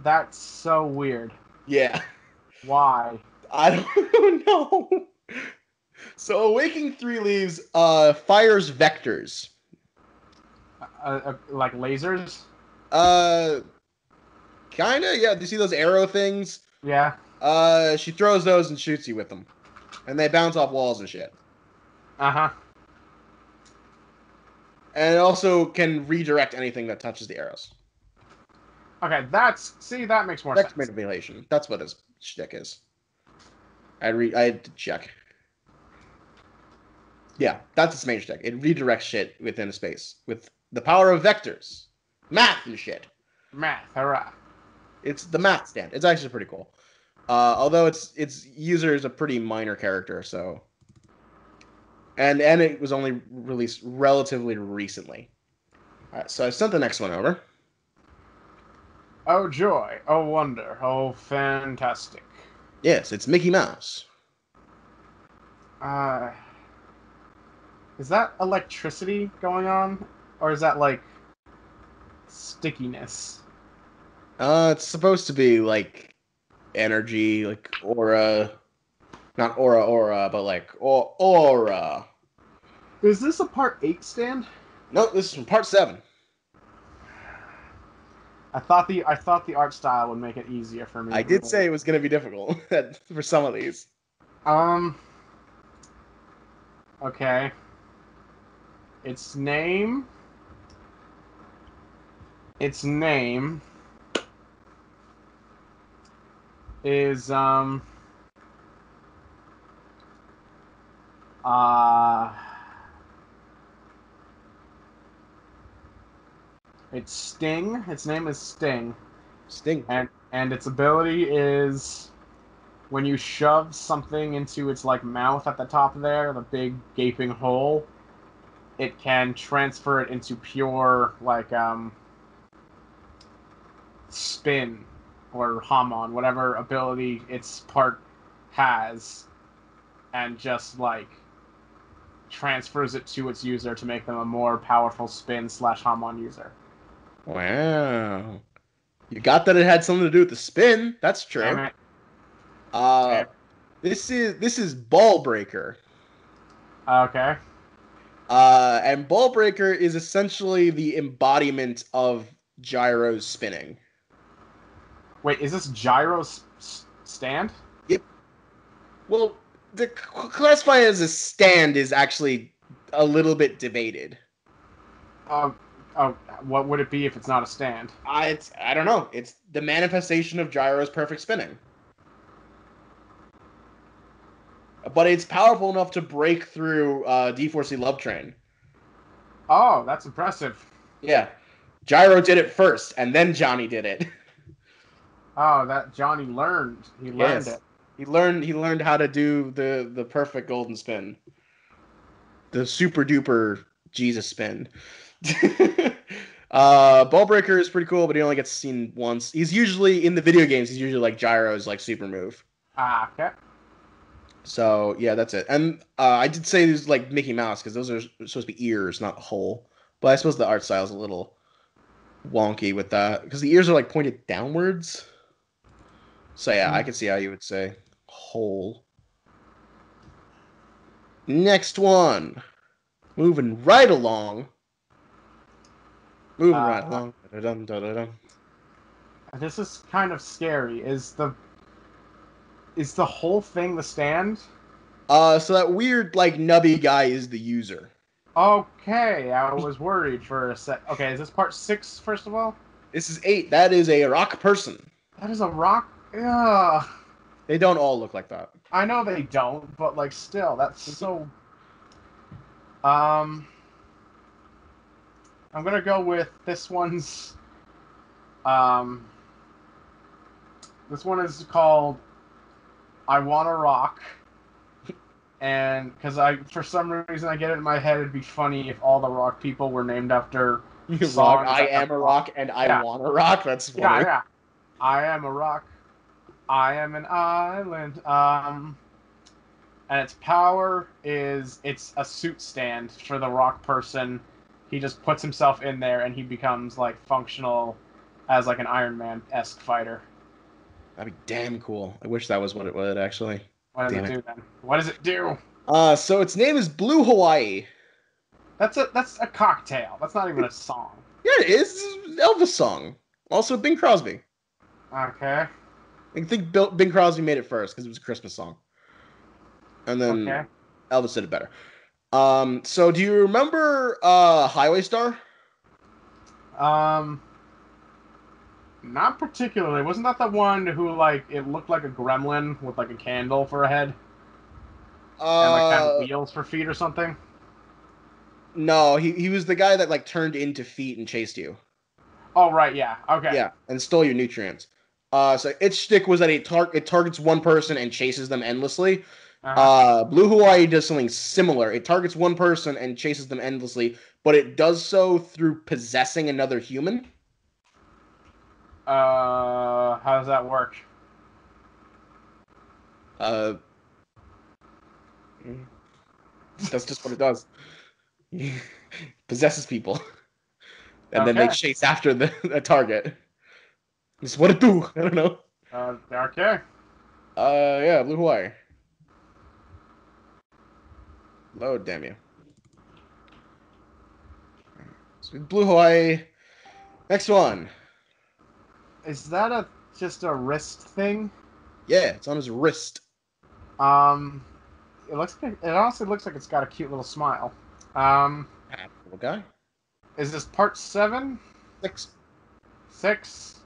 That's so weird. Yeah. Why? I don't know. So Awaking 3 Leaves fires vectors. Like lasers? Uh Kinda, yeah. Do you see those arrow things? Yeah. She throws those and shoots you with them. And they bounce off walls and shit. Uh-huh. And it also can redirect anything that touches the arrows. Okay, that makes more Dex sense. manipulation. That's what his shtick is. I had to check. Yeah, that's its main stick. It redirects shit within a space with the power of vectors, math and shit. Math, hurrah. It's the math stand. It's actually pretty cool. Although its user is a pretty minor character, so and it was only released relatively recently. All right, so I sent the next one over. Oh joy, oh wonder, oh fantastic. Yes, it's Mickey Mouse. Uh, is that electricity going on? Or is that like stickiness? It's supposed to be like energy, like aura, not aura, but like aura. Is this a part 8 stand? No, this is from part 7. I thought the art style would make it easier for me I to did relate. say it was going to be difficult for some of these. Um, okay. Its name its name is uh it's Sting. Its name is Sting. Sting. And its ability is when you shove something into its like mouth at the top there, the big gaping hole, it can transfer it into pure like spin or Hamon, whatever ability its part has, and just like transfers it to its user to make them a more powerful spin slash Hamon user. Wow. You got that it had something to do with the spin. That's Damn true. it. Uh, Damn. this is Ball Breaker. Okay. And Ball Breaker is essentially the embodiment of gyros spinning. Wait, is this Gyro's stand? Yep. Well, the classify as a stand is actually a little bit debated. Um, oh, what would it be if it's not a stand? I don't know. It's the manifestation of gyro's perfect spinning. But it's powerful enough to break through D4C Love Train. Oh, that's impressive. Yeah. Gyro did it first, and then Johnny did it. Oh, that Johnny learned. He learned Yes. it. He learned how to do the perfect golden spin. The super duper Jesus spin. Ballbreaker is pretty cool, but he only gets seen once. He's usually in the video games, he's usually like Gyro's like super move. Ah, okay. So yeah, that's it. And I did say there's like Mickey Mouse because those are supposed to be ears, not whole. But I suppose the art style is a little wonky with that because the ears are like pointed downwards. So yeah, I can see how you would say whole. Next one. Moving right along. Moving right Uh, along. Da-da-dum, da-da-dum. this is kind of scary. Is the whole thing the stand? So that weird like nubby guy is the user. Okay, I was worried for a sec. Okay, is this part 6, first of all? This is 8. That is a rock person. That is a rock. Ugh. They don't all look like that. I know they don't, but like still, that's so. Um, I'm gonna go with this one's. Um, this one is called "I Wanna Rock," and because for some reason I get it in my head, it'd be funny if all the rock people were named after Rock. songs I that have am a rock. rock and I Yeah, want to rock. That's yeah, funny. yeah. I am a rock. I am an island. And its power is it's a suit stand for the rock person. He just puts himself in there and he becomes like functional as like an Iron Man-esque fighter. That'd be damn cool. I wish that was what it would actually. What does Damn it it. do then? What does it do? So its name is Blue Hawaii. That's a cocktail. That's not even a song. Yeah, it is. It's an Elvis song. Also, Bing Crosby. Okay. I think Bing Crosby made it first because it was a Christmas song, and then Okay. Elvis did it better. So do you remember Highway Star? Um Not particularly. Wasn't that the one who, like, it looked like a gremlin with, like, a candle for a head? And, like, had Uh, wheels for feet or something? no, he was the guy that like turned into feet and chased you. Oh, right, yeah. Okay. Yeah, and stole your nutrients. So its shtick was that it targets one person and chases them endlessly. Uh-huh. Blue Hawaii does something similar. It targets one person and chases them endlessly, but it does so through possessing another human. How does that work? Uh, that's just what it does. Possesses people, and then they Okay. chase after the target. It's what it do. I don't know. Okay. Yeah, Blue Hawaii. Load, damn you. So Blue Hawaii. Next one. Is that just a wrist thing? Yeah, it's on his wrist. Um, it honestly looks like it's got a cute little smile. Um, Ah, little guy. is this part 7? 6. 6?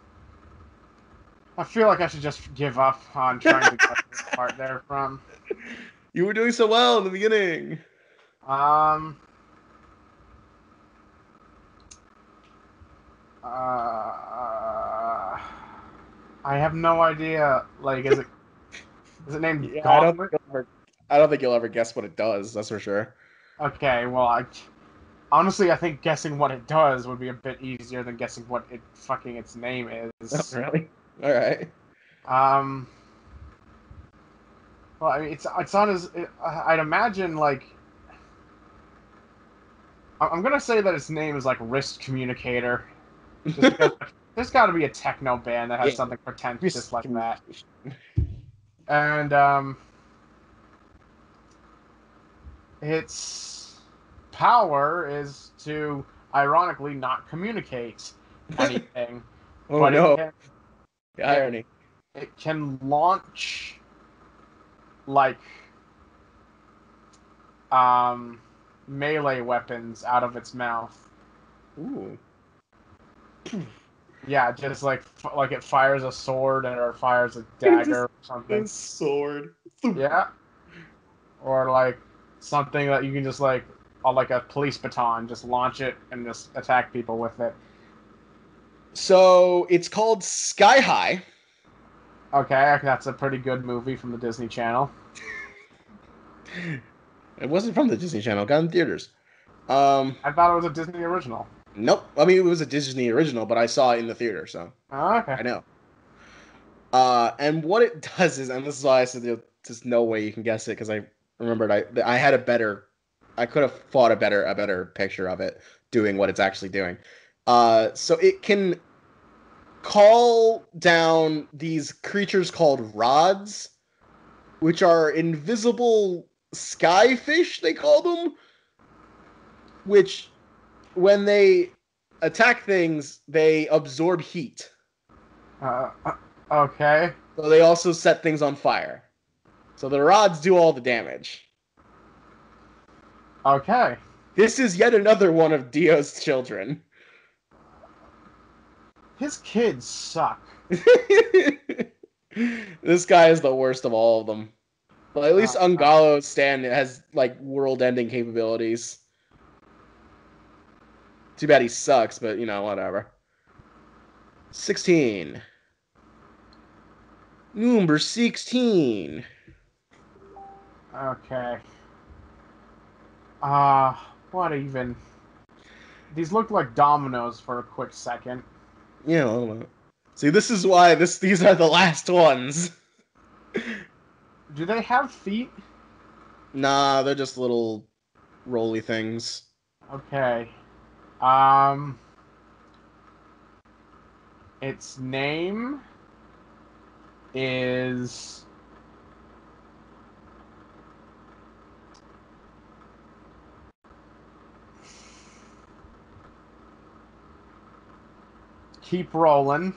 I feel like I should just give up on trying to get this part there from. You were doing so well in the beginning. Um, uh, I have no idea. Like, is it named Yeah, Gauntlet? I don't think you'll ever guess what it does. That's for sure. Okay, well, honestly, I think guessing what it does would be a bit easier than guessing what its name Oh, is. really? All right. Um, well, I mean, it's on his. I'd imagine like I'm gonna say that its name is like Wrist Communicator, just because there's got to be a techno band that has Yeah. something pretentious like that. Miscommunication. And its power is to ironically not communicate anything, Oh but no, the it irony. it can launch like um melee weapons out of its mouth. Ooh. Yeah, just like it fires a sword or fires a dagger Just or something. a sword. Thump. Yeah, or like something that you can just like a police baton, just launch it and just attack people with it. So it's called Sky High. Okay, that's a pretty good movie from the Disney Channel. It wasn't from the Disney Channel. It got in theaters. Um, I thought it was a Disney original. nope. I mean, it was a Disney original, but I saw it in the theater, so Oh, okay. I know. And what it does is, and this is why I said there's just no way you can guess it because I remembered I had a better, I could have thought a better picture of it doing what it's actually doing. So it can call down these creatures called rods, which are invisible sky fish, they call them, which when they attack things, they absorb heat. Uh, uh, okay. So they also set things on fire. So the rods do all the damage. Okay. This is yet another one of Dio's children. His kids suck. This guy is the worst of all of them. But at least Uh, uh, Ungalo Stan has like world-ending capabilities. Too bad he sucks, but you know, whatever. 16. Number 16. okay. What even? These looked like dominoes for a quick second. Yeah, well, see, this is why these are the last ones. Do they have feet? Nah, they're just little roly things. Okay. Um, its name is Keep Rolling,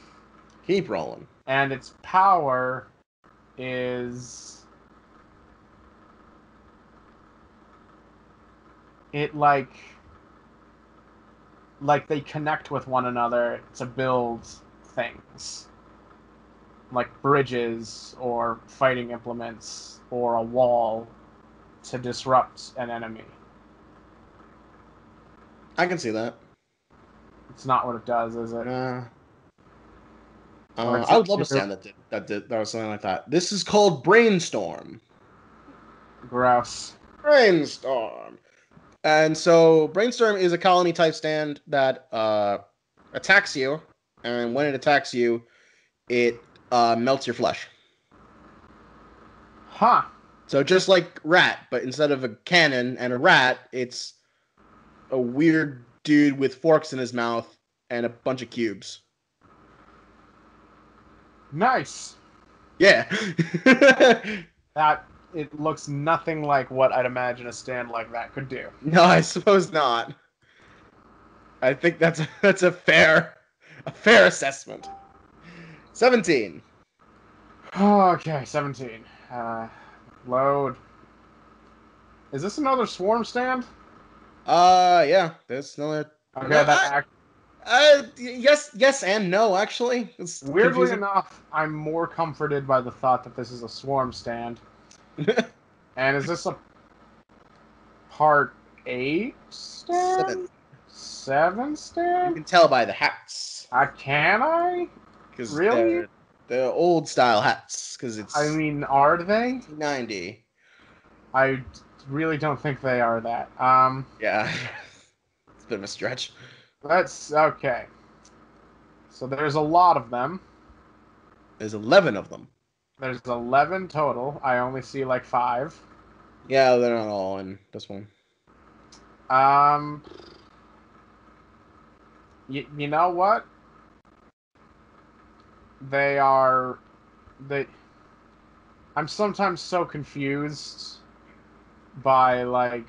Keep rolling. and its power is it like they connect with one another to build things, like bridges or fighting implements or a wall to disrupt an enemy. I can see that. It's not what it does, is it? Or it's I would love a stand that was something like that. This is called Brainstorm. gross. Brainstorm. And so Brainstorm is a colony type stand that attacks you, and when it attacks you, it melts your flesh. Huh. So just like Rat, but instead of a cannon and a rat, it's a weird dude with forks in his mouth and a bunch of cubes. Nice. Yeah. That it looks nothing like what I'd imagine a stand like that could do. No, I suppose not. I think that's a fair assessment. 17. Okay, 17. Load. Is this another swarm stand? Yeah, there's another. Okay, No, that act. yes and no. Actually, it's Weirdly confusing. enough, I'm more comforted by the thought that this is a swarm stand. And is this a part 8 7. stand? 7 You stand? can tell by the hats Can I? because Really? they're old style hats because it's I mean, are they? 1990. I really don't think they are that. Yeah, it's a bit of a stretch. That's okay. So there's a lot of them. There's 11 of them. There's 11 total. I only see like 5. Yeah, they're not all in this one. Um, you know what? They are they. I'm sometimes so confused by like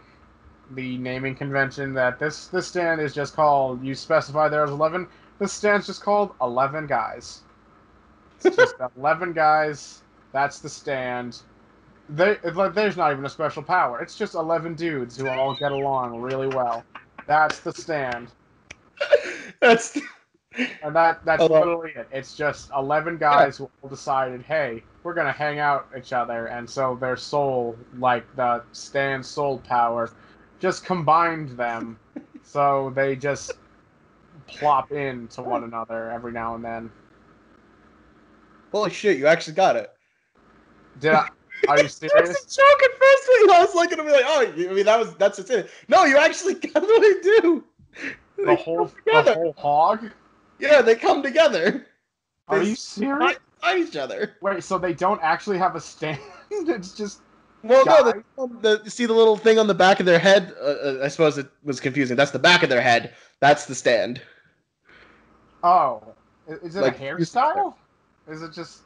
the naming convention that this stand is just called. You specify there's 11. This stand's just called 11 guys. It's just 11 guys. That's the stand. There's not even a special power. It's just 11 dudes who all get along really well. That's the stand. That's And that's Hello. literally it. It's just 11 Yeah. guys who all decided, hey, we're going to hang out each other. And so their soul, like the stand soul power, just combined them. So they just plop into one another every now and then. Holy shit! You actually got it. Did I? Are you That was serious? a joke at first. I was like gonna be like, oh, I mean, that's it. No, you actually got what they do. They come The together. whole hog? Yeah, they come together. Are They you serious? fight each other. Wait, so they don't actually have a stand? It's just Well, no, guys? see the little thing on the back of their head. I suppose it was confusing. That's the back of their head. That's the stand. Oh. Is it a Like, hairstyle? Is it just...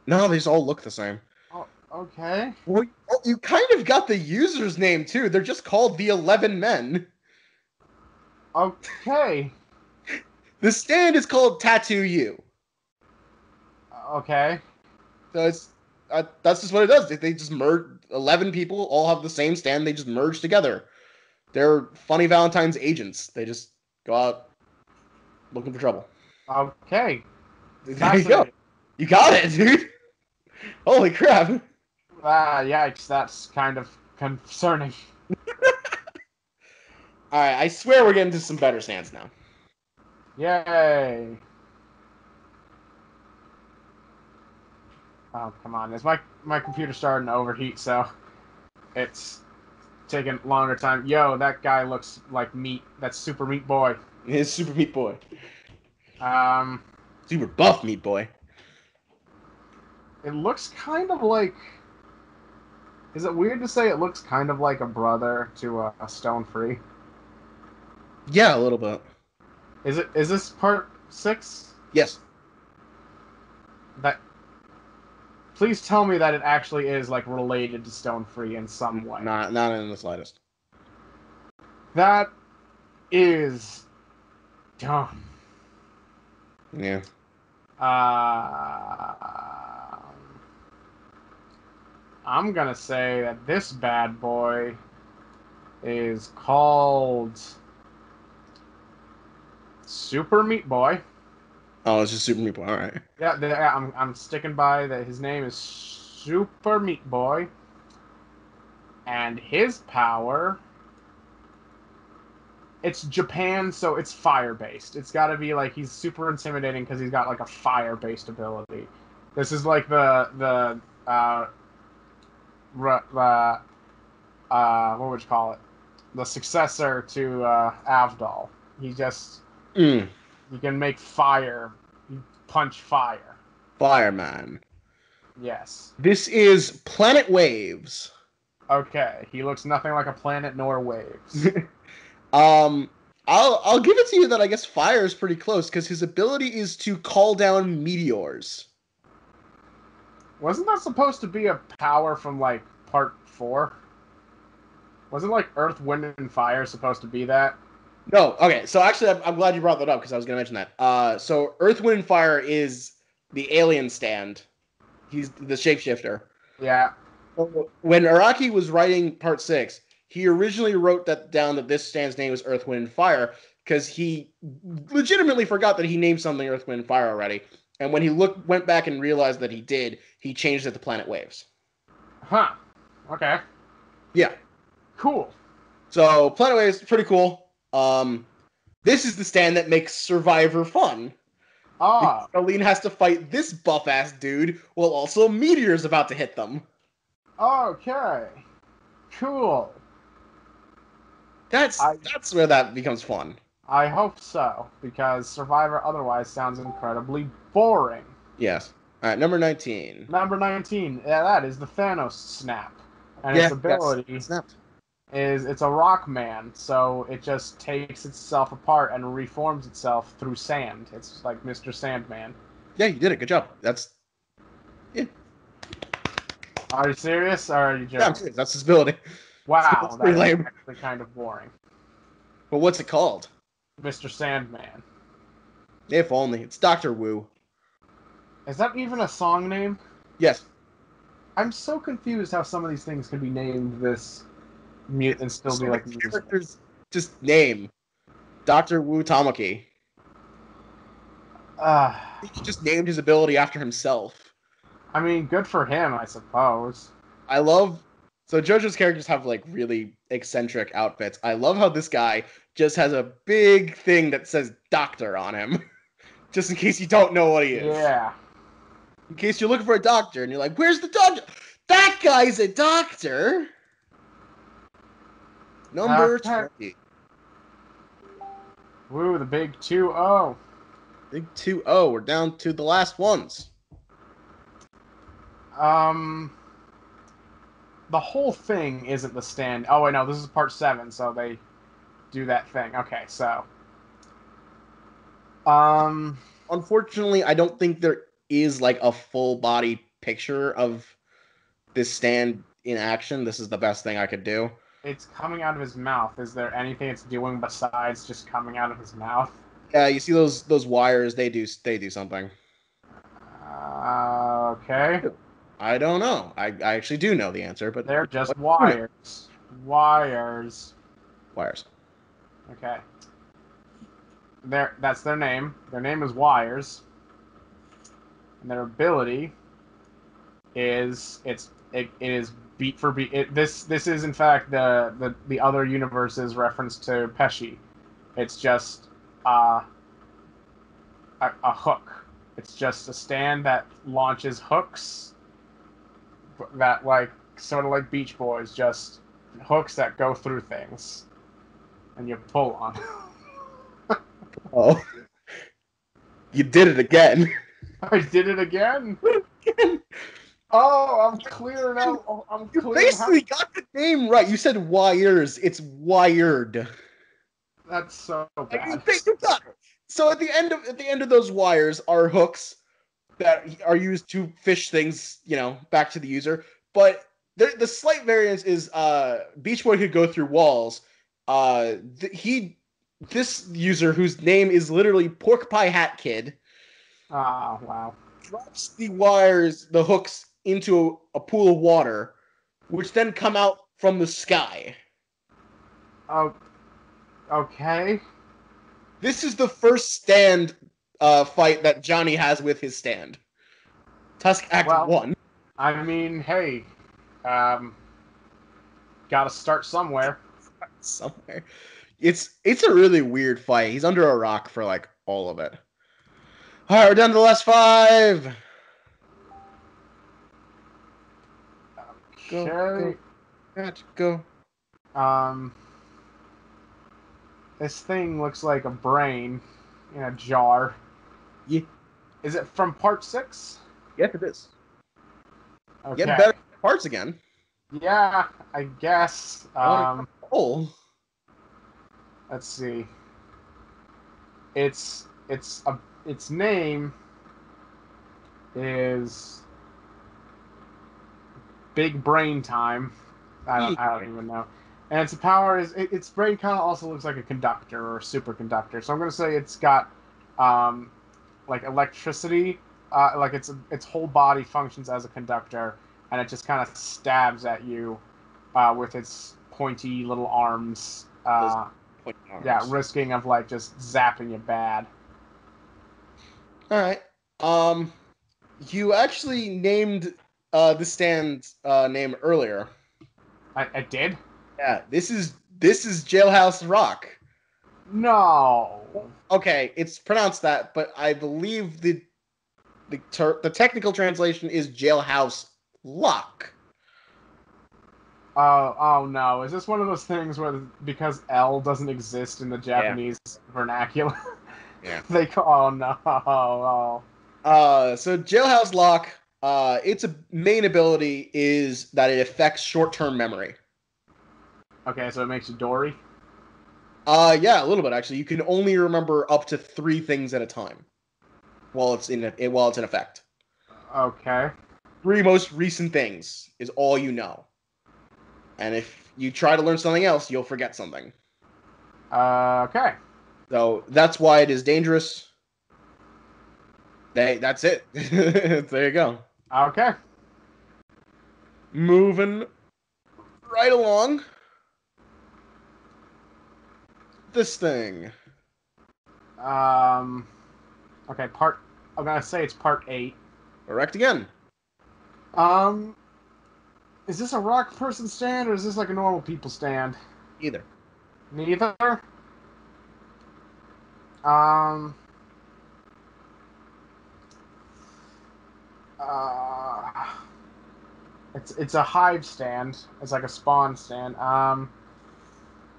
no, they just all look the same. Oh, okay. Well, you kind of got the user's name too. They're just called the 11 Men. Okay. The stand is called Tattoo You. Okay. So that's just what it does. They just merge 11 people, all have the same stand. They just merge together. They're funny Valentine's agents. They just go out looking for trouble. Okay. There you go. You got it, dude. Holy crap. Yikes, that's kind of concerning. All right, I swear we're getting to some better stands now. Yay. Oh, come on. Is my computer starting to overheat, so it's taking longer time. Yo, that guy looks like meat. That's Super Meat Boy. His Super Meat Boy. Um, Super buff Meat Boy. it looks kind of like... Is it weird to say it looks kind of like a brother to a Stone Free? Yeah, a little bit. Is this part 6? Yes. That... Please tell me that it actually is like related to Stone Free in some way. Not in the slightest. That is dumb. Yeah. I'm gonna say that this bad boy is called Super Meat Boy. Oh, it's just Super Meat Boy. All right. Yeah, I'm sticking by that. His name is Super Meat Boy, and his power. It's Japan, so it's fire based. It's got to be like he's super intimidating because he's got like a fire based ability. This is like the what would you call it? The successor to Avdol. He just Mm, you can make fire, you punch fire. Fireman. Yes. This is Planet Waves. Okay. He looks nothing like a planet nor waves. um, I'll give it to you that I guess fire is pretty close because his ability is to call down meteors. Wasn't that supposed to be a power from like part 4? Wasn't like Earth, Wind, and Fire supposed to be that? No, okay. So actually, I'm glad you brought that up because I was going to mention that. So Earth, Wind, and Fire is the alien stand. He's the shapeshifter. Yeah. When Araki was writing Part 6, he originally wrote that down that this stand's name was Earth, Wind, and Fire because he legitimately forgot that he named something Earth, Wind, and Fire already. And when he went back and realized that he did, he changed it to Planet Waves. Huh. Okay. Yeah. Cool. So Planet Waves, pretty cool. This is the stand that makes Survivor fun. Ah. Arlene has to fight this buff ass dude while also meteors about to hit them. Okay. Cool. That's where that becomes fun. I hope so, because Survivor otherwise sounds incredibly boring. Yes. All right, number 19. Number 19, yeah, that is the Thanos snap. And its Yeah, yes. ability Snapped. is it's a rock man, so it just takes itself apart and reforms itself through sand. It's like Mr. Sandman. Yeah, you did it. Good job. That's yeah. Are you serious, or are you Yeah, I'm joking? serious. That's his ability. Wow, It's that pretty is lame. actually kind of boring. But what's it called? Mr. Sandman. If only. It's Doctor Wu. Is that even a song name? Yes. I'm so confused how some of these things can be named this mute and still So be many like music. characters just name Doctor Wu Tamaki. Uh, He just named his ability after himself. I mean, good for him, I suppose. I love so JoJo's characters have like really eccentric outfits. I love how this guy just has a big thing that says doctor on him. Just in case you don't know what he is. Yeah. In case you're looking for a doctor and you're like, where's the doctor? That guy's a doctor. Number Okay. 20. Woo, the big 2-0. Big 2-0. We're down to the last ones. Um, the whole thing isn't the stand. Oh, wait, no, this is part 7, so they do that thing. Okay, so. Um, Unfortunately, I don't think there is like a full body picture of this stand in action. This is the best thing I could do. it's coming out of his mouth. Is there anything it's doing besides just coming out of his mouth? Yeah, you see those wires? They do something. Okay. I don't know. I actually do know the answer, but They're just who knows? wires. Wires. Wires. Okay. That's their name. Their name is Wires. And their ability is it is beat for beat. This is in fact the other universe's reference to Pesci. It's just uh, a hook. It's just a stand that launches hooks that like sort of like Beach Boys, just hooks that go through things and you pull on. Oh, you did it again. I did it again. Oh, I'm clearing out. Oh, I'm You clearing out. basically got the name right. You said wires. It's wired. That's so I mean, bad. you got it. So at the end of those wires are hooks that are used to fish things, back to the user. But the slight variance is Beach Boy could go through walls. This user whose name is literally Pork Pie Hat Kid Ah, wow. drops the hooks into a pool of water, which then come out from the sky. Oh, okay. This is the first stand fight that Johnny has with his stand. Tusk Act Well, 1. I mean, hey, um, gotta start somewhere. Somewhere. It's a really weird fight. He's under a rock for like all of it. All right, we're down to the last 5. Go, Okay. go, cat, go. Um, this thing looks like a brain in a jar. Yeah. Is it from part 6? Yes, it is. Getting Okay. better parts again. Yeah, I guess. Oh. Let's see. Its name is Big Brain Time. I don't even know. And its power is its brain kind of also looks like a conductor or a superconductor. So I'm gonna say it's got um, like electricity. Like its whole body functions as a conductor, and it just kind of stabs at you with its pointy little arms. Those pointy Yeah, arms. risking of like just zapping you bad. All right. You actually named the stand's name earlier. I did? Yeah, this is Jailhouse Rock. No. Okay, it's pronounced that, but I believe the technical translation is Jailhouse Lock. Oh no. Is this one of those things where because L doesn't exist in the Yeah. Japanese vernacular, Yeah. they call oh no. Oh. So Jailhouse Lock, its main ability is that it affects short-term memory. Okay, so it makes you Dory? Yeah, a little bit actually. You can only remember up to 3 things at a time while it's in effect. Okay. 3 most recent things is all you know. And if you try to learn something else, you'll forget something. Okay. So that's why it is dangerous. That's it. There you go. Okay. Moving right along. This thing. Um okay, I'm gonna say it's part 8. Correct again. Um is this a rock person stand or is this like a normal people stand? Either. Neither. Um uh it's a hive stand. It's like a spawn stand. I'm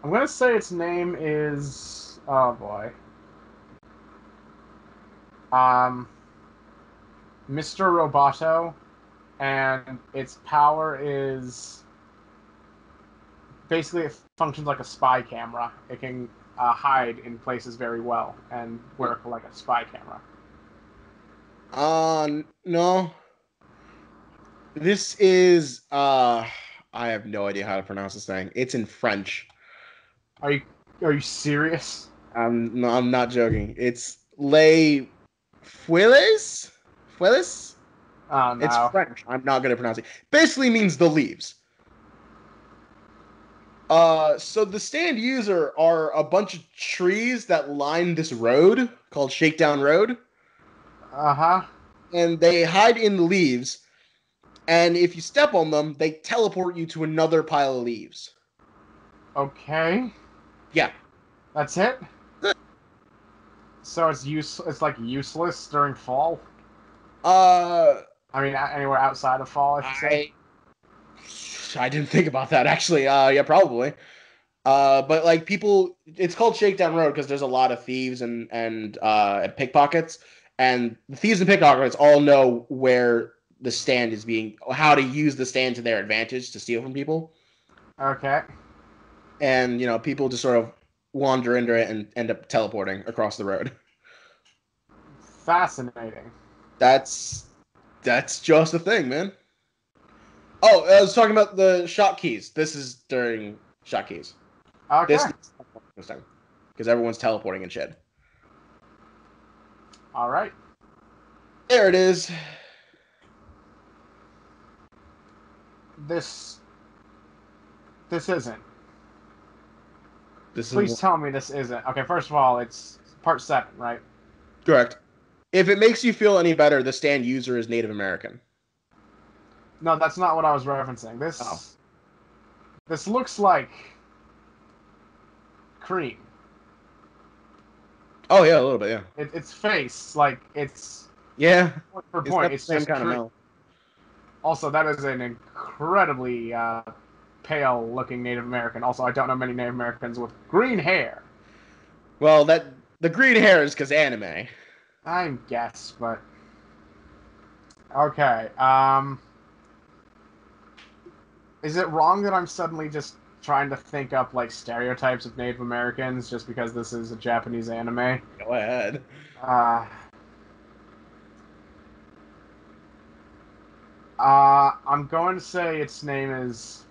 gonna say its name is oh boy. Um Mr. Roboto, and its power is basically it functions like a spy camera. It can hide in places very well and work like a spy camera. No. This is I have no idea how to pronounce this thing. It's in French. Are you are you serious? No, I'm not joking. It's Les Fueles? Fueles? Oh It's no. French. I'm not going to pronounce it. Basically means the leaves. So the stand user are a bunch of trees that line this road called Shakedown Road, Uh huh. and they hide in the leaves. And if you step on them, they teleport you to another pile of leaves. Okay. Yeah. That's it. So it's like useless during fall. Uh, I mean, anywhere outside of fall, I should say. I I didn't think about that actually. Yeah, probably. But like people, it's called Shakedown Road because there's a lot of thieves and pickpockets, and the thieves and pickpockets all know where the stand is being, how to use the stand to their advantage to steal from people, Okay. and people just sort of wander into it and end up teleporting across the road. Fascinating. That's that's just a thing, man. Oh, I was talking about the shot keys. This is during shot keys. Okay. This time because everyone's teleporting and shit. All right. There it is. This this isn't. This is Please tell me this isn't. Okay, first of all, it's part 7, right? correct. If it makes you feel any better, the stand user is Native American. No, that's not what I was referencing. Oh. This looks like cream. Oh yeah, a little bit, yeah. Its face, like it's Yeah, point for it's point. got the It's same just kind of cream. mouth. Also, that is an incredibly pale-looking Native American. Also, I don't know many Native Americans with green hair. Well, the green hair is because anime. I guess, but okay. Is it wrong that I'm suddenly just trying to think up like stereotypes of Native Americans just because this is a Japanese anime? Go ahead. Uh, I'm going to say its name is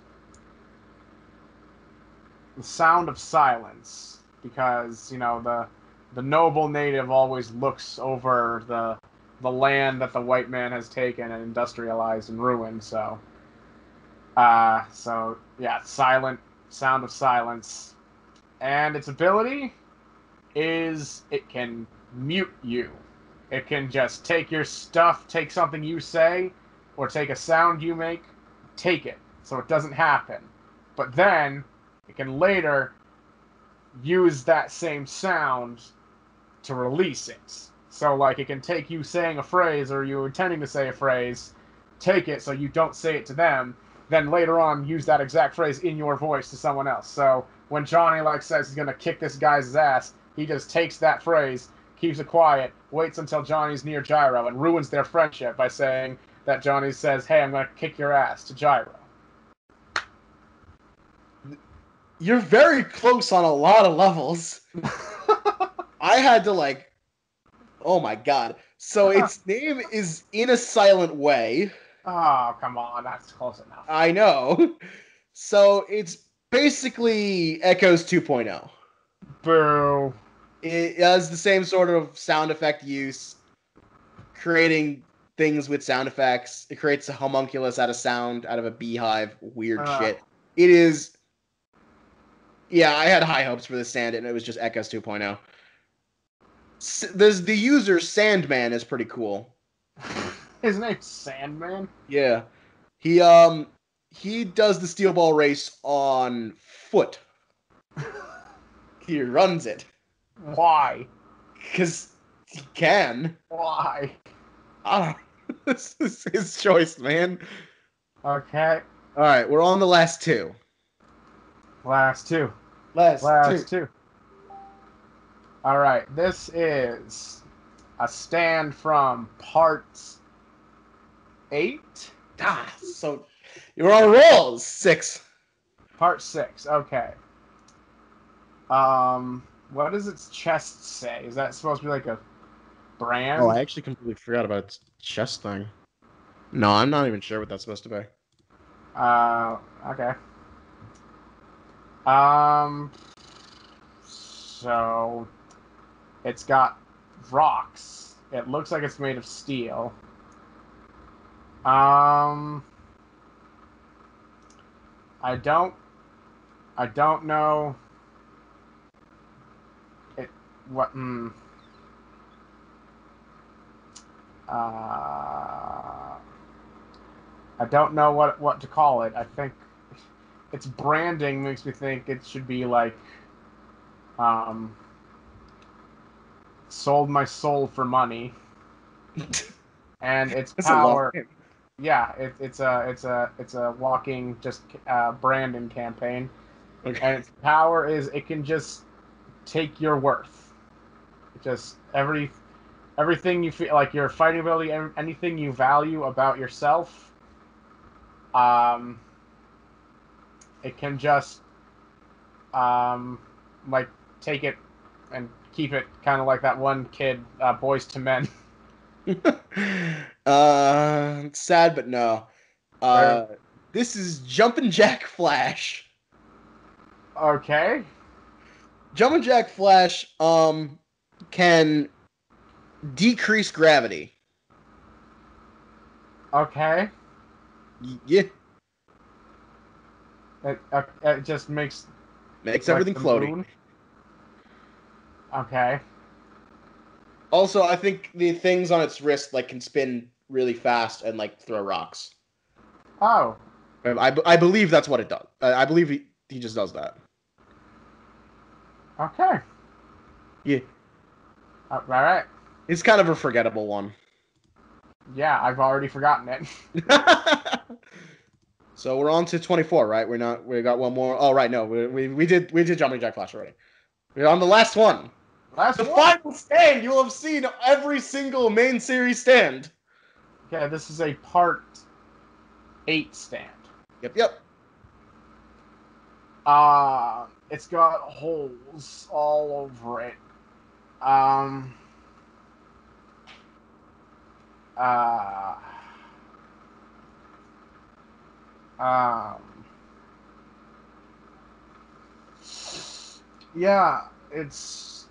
The Sound of Silence because the noble native always looks over the land that the white man has taken and industrialized and ruined. So yeah, silent Sound of Silence, and its ability is it can mute you. It can just take your stuff, take something you say, or take a sound you make, take it, so it doesn't happen. But then it can later use that same sound to release it. So, like, it can take you saying a phrase or you intending to say a phrase, take it so you don't say it to them, then later on use that exact phrase in your voice to someone else. So, when Johnny, like, says he's gonna kick this guy's ass, he just takes that phrase, keeps it quiet, waits until Johnny's near Gyro, and ruins their friendship by saying that Johnny says, hey, I'm gonna kick your ass to Gyro. You're very close on a lot of levels. I had to like, oh my god. So its name is In a Silent Way. Oh, come on, that's close enough. I know. So it's basically Echoes 2.0. Boo. It has the same sort of sound effect use, creating things with sound effects. It creates a homunculus out of sound, out of a beehive. Weird shit. It is. Yeah, I had high hopes for this stand, and it was just Echoes 2.0. There's the user Sandman is pretty cool. His name's Sandman? Yeah. He he does the steel ball race on foot. He runs it. Why? Because he can. Why? I don't know. This is his choice, man. Okay. Alright, we're on the last two. Last two. Last two. Last two. Alright, this is a stand from parts 8? Ah, so you're on rolls. 6. Part 6, okay. What does its chest say? Is that supposed to be like a brand? Oh, I actually completely forgot about its chest thing. No, I'm not even sure what that's supposed to be. Okay. So it's got rocks. It looks like it's made of steel. Um, I don't know it. What? I don't know what to call it. I think its branding makes me think it should be like, um, sold my soul for money, and its That's a long power. name. Yeah, it's a walking just branding campaign, Okay. and its power is it can just take your worth. Just everything you feel like your fighting ability, anything you value about yourself. Um, it can just like take it and keep it, kind of like that one kid, Boys to Men. Sad but no. Uh, this is Jumpin' Jack Flash. Okay. Jumpin' Jack Flash can decrease gravity. Okay. Yeah, It just makes makes like everything the floaty. moon. Okay. Also, I think the things on its wrist like can spin really fast and like throw rocks. Oh, I believe that's what it does. I believe he just does that. okay. Yeah, All right. it's kind of a forgettable one. Yeah, I've already forgotten it. So we're on to 24, right? We're not. We got one more. Oh, right. No, we did Jumping Jack Flash already. We're on the last one. Last The one. final stand. You'll have seen every single main series stand. Okay, this is a part 8 stand. Yep. It's got holes all over it. Um, uh, um, yeah, this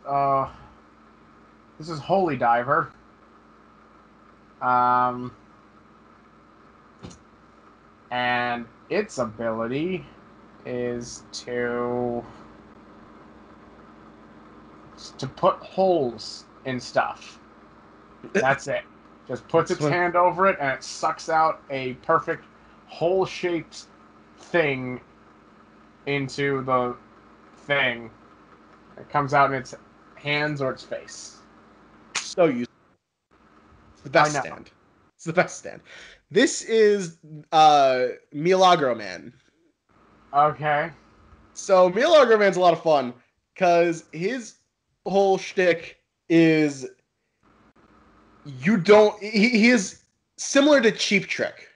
is Holy Diver. Um, and its ability is to put holes in stuff. That's it. Just puts its hand over it and it sucks out a perfect hole-shaped thing into the thing. It comes out in its hands or its face. So useful. It's the I best know. stand. It's the best stand. This is Milagro Man. Okay. So Milagro Man's a lot of fun because his whole shtick is you don't. He is similar to Cheap Trick,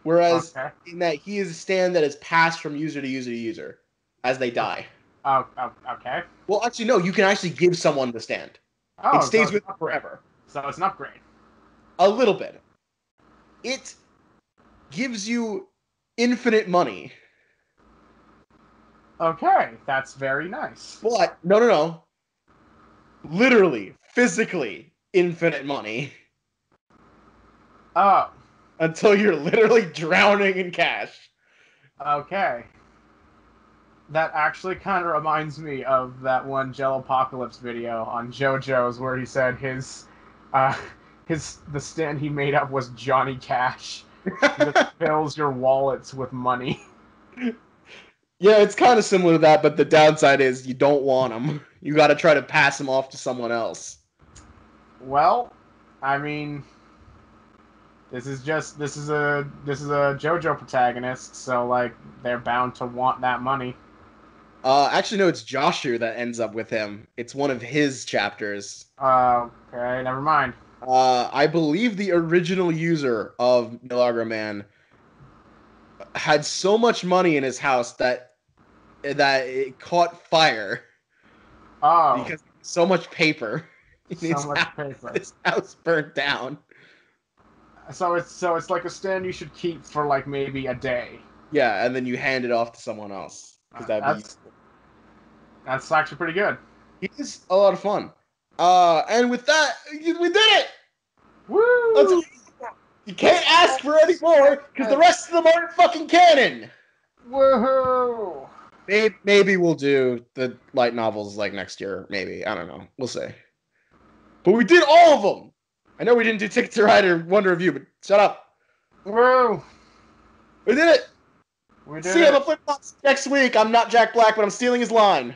whereas Okay. in that he is a stand that is passed from user to user to user as they die. Okay. Well, actually, no. You can actually give someone the stand. It Oh, stays with you forever. so it's an upgrade. A little bit. It gives you infinite money. Okay, that's very nice. But no. Literally, physically infinite money Oh, until you're literally drowning in cash. okay. That actually kind of reminds me of that one Jellopocalypse video on JoJo's where he said uh, the stand he made up was Johnny Cash. He just fills your wallets with money. Yeah, it's kind of similar to that, but the downside is you don't want them. You got to try to pass them off to someone else. Well, I mean, this is a JoJo protagonist, so like they're bound to want that money. Actually, no, it's Joshu that ends up with him. It's one of his chapters. Okay, never mind. I believe the original user of Milagro Man had so much money in his house that it caught fire Oh, because so much paper in so much paper. his house burnt down. So it's like a stand you should keep for like maybe a day. Yeah, and then you hand it off to someone else because that'd be That's useful. that's actually pretty good. He's a lot of fun. And with that, we did it. That's Woo! you can't ask for any more because the rest of them aren't fucking canon. Woohoo! Maybe we'll do the light novels like next year. Maybe I don't know. We'll see. But we did all of them. I know we didn't do Ticket to Ride or Wonder Review, but shut up. Woo! We did it. We did See you on it. the flip flops next week. I'm not Jack Black, but I'm stealing his line.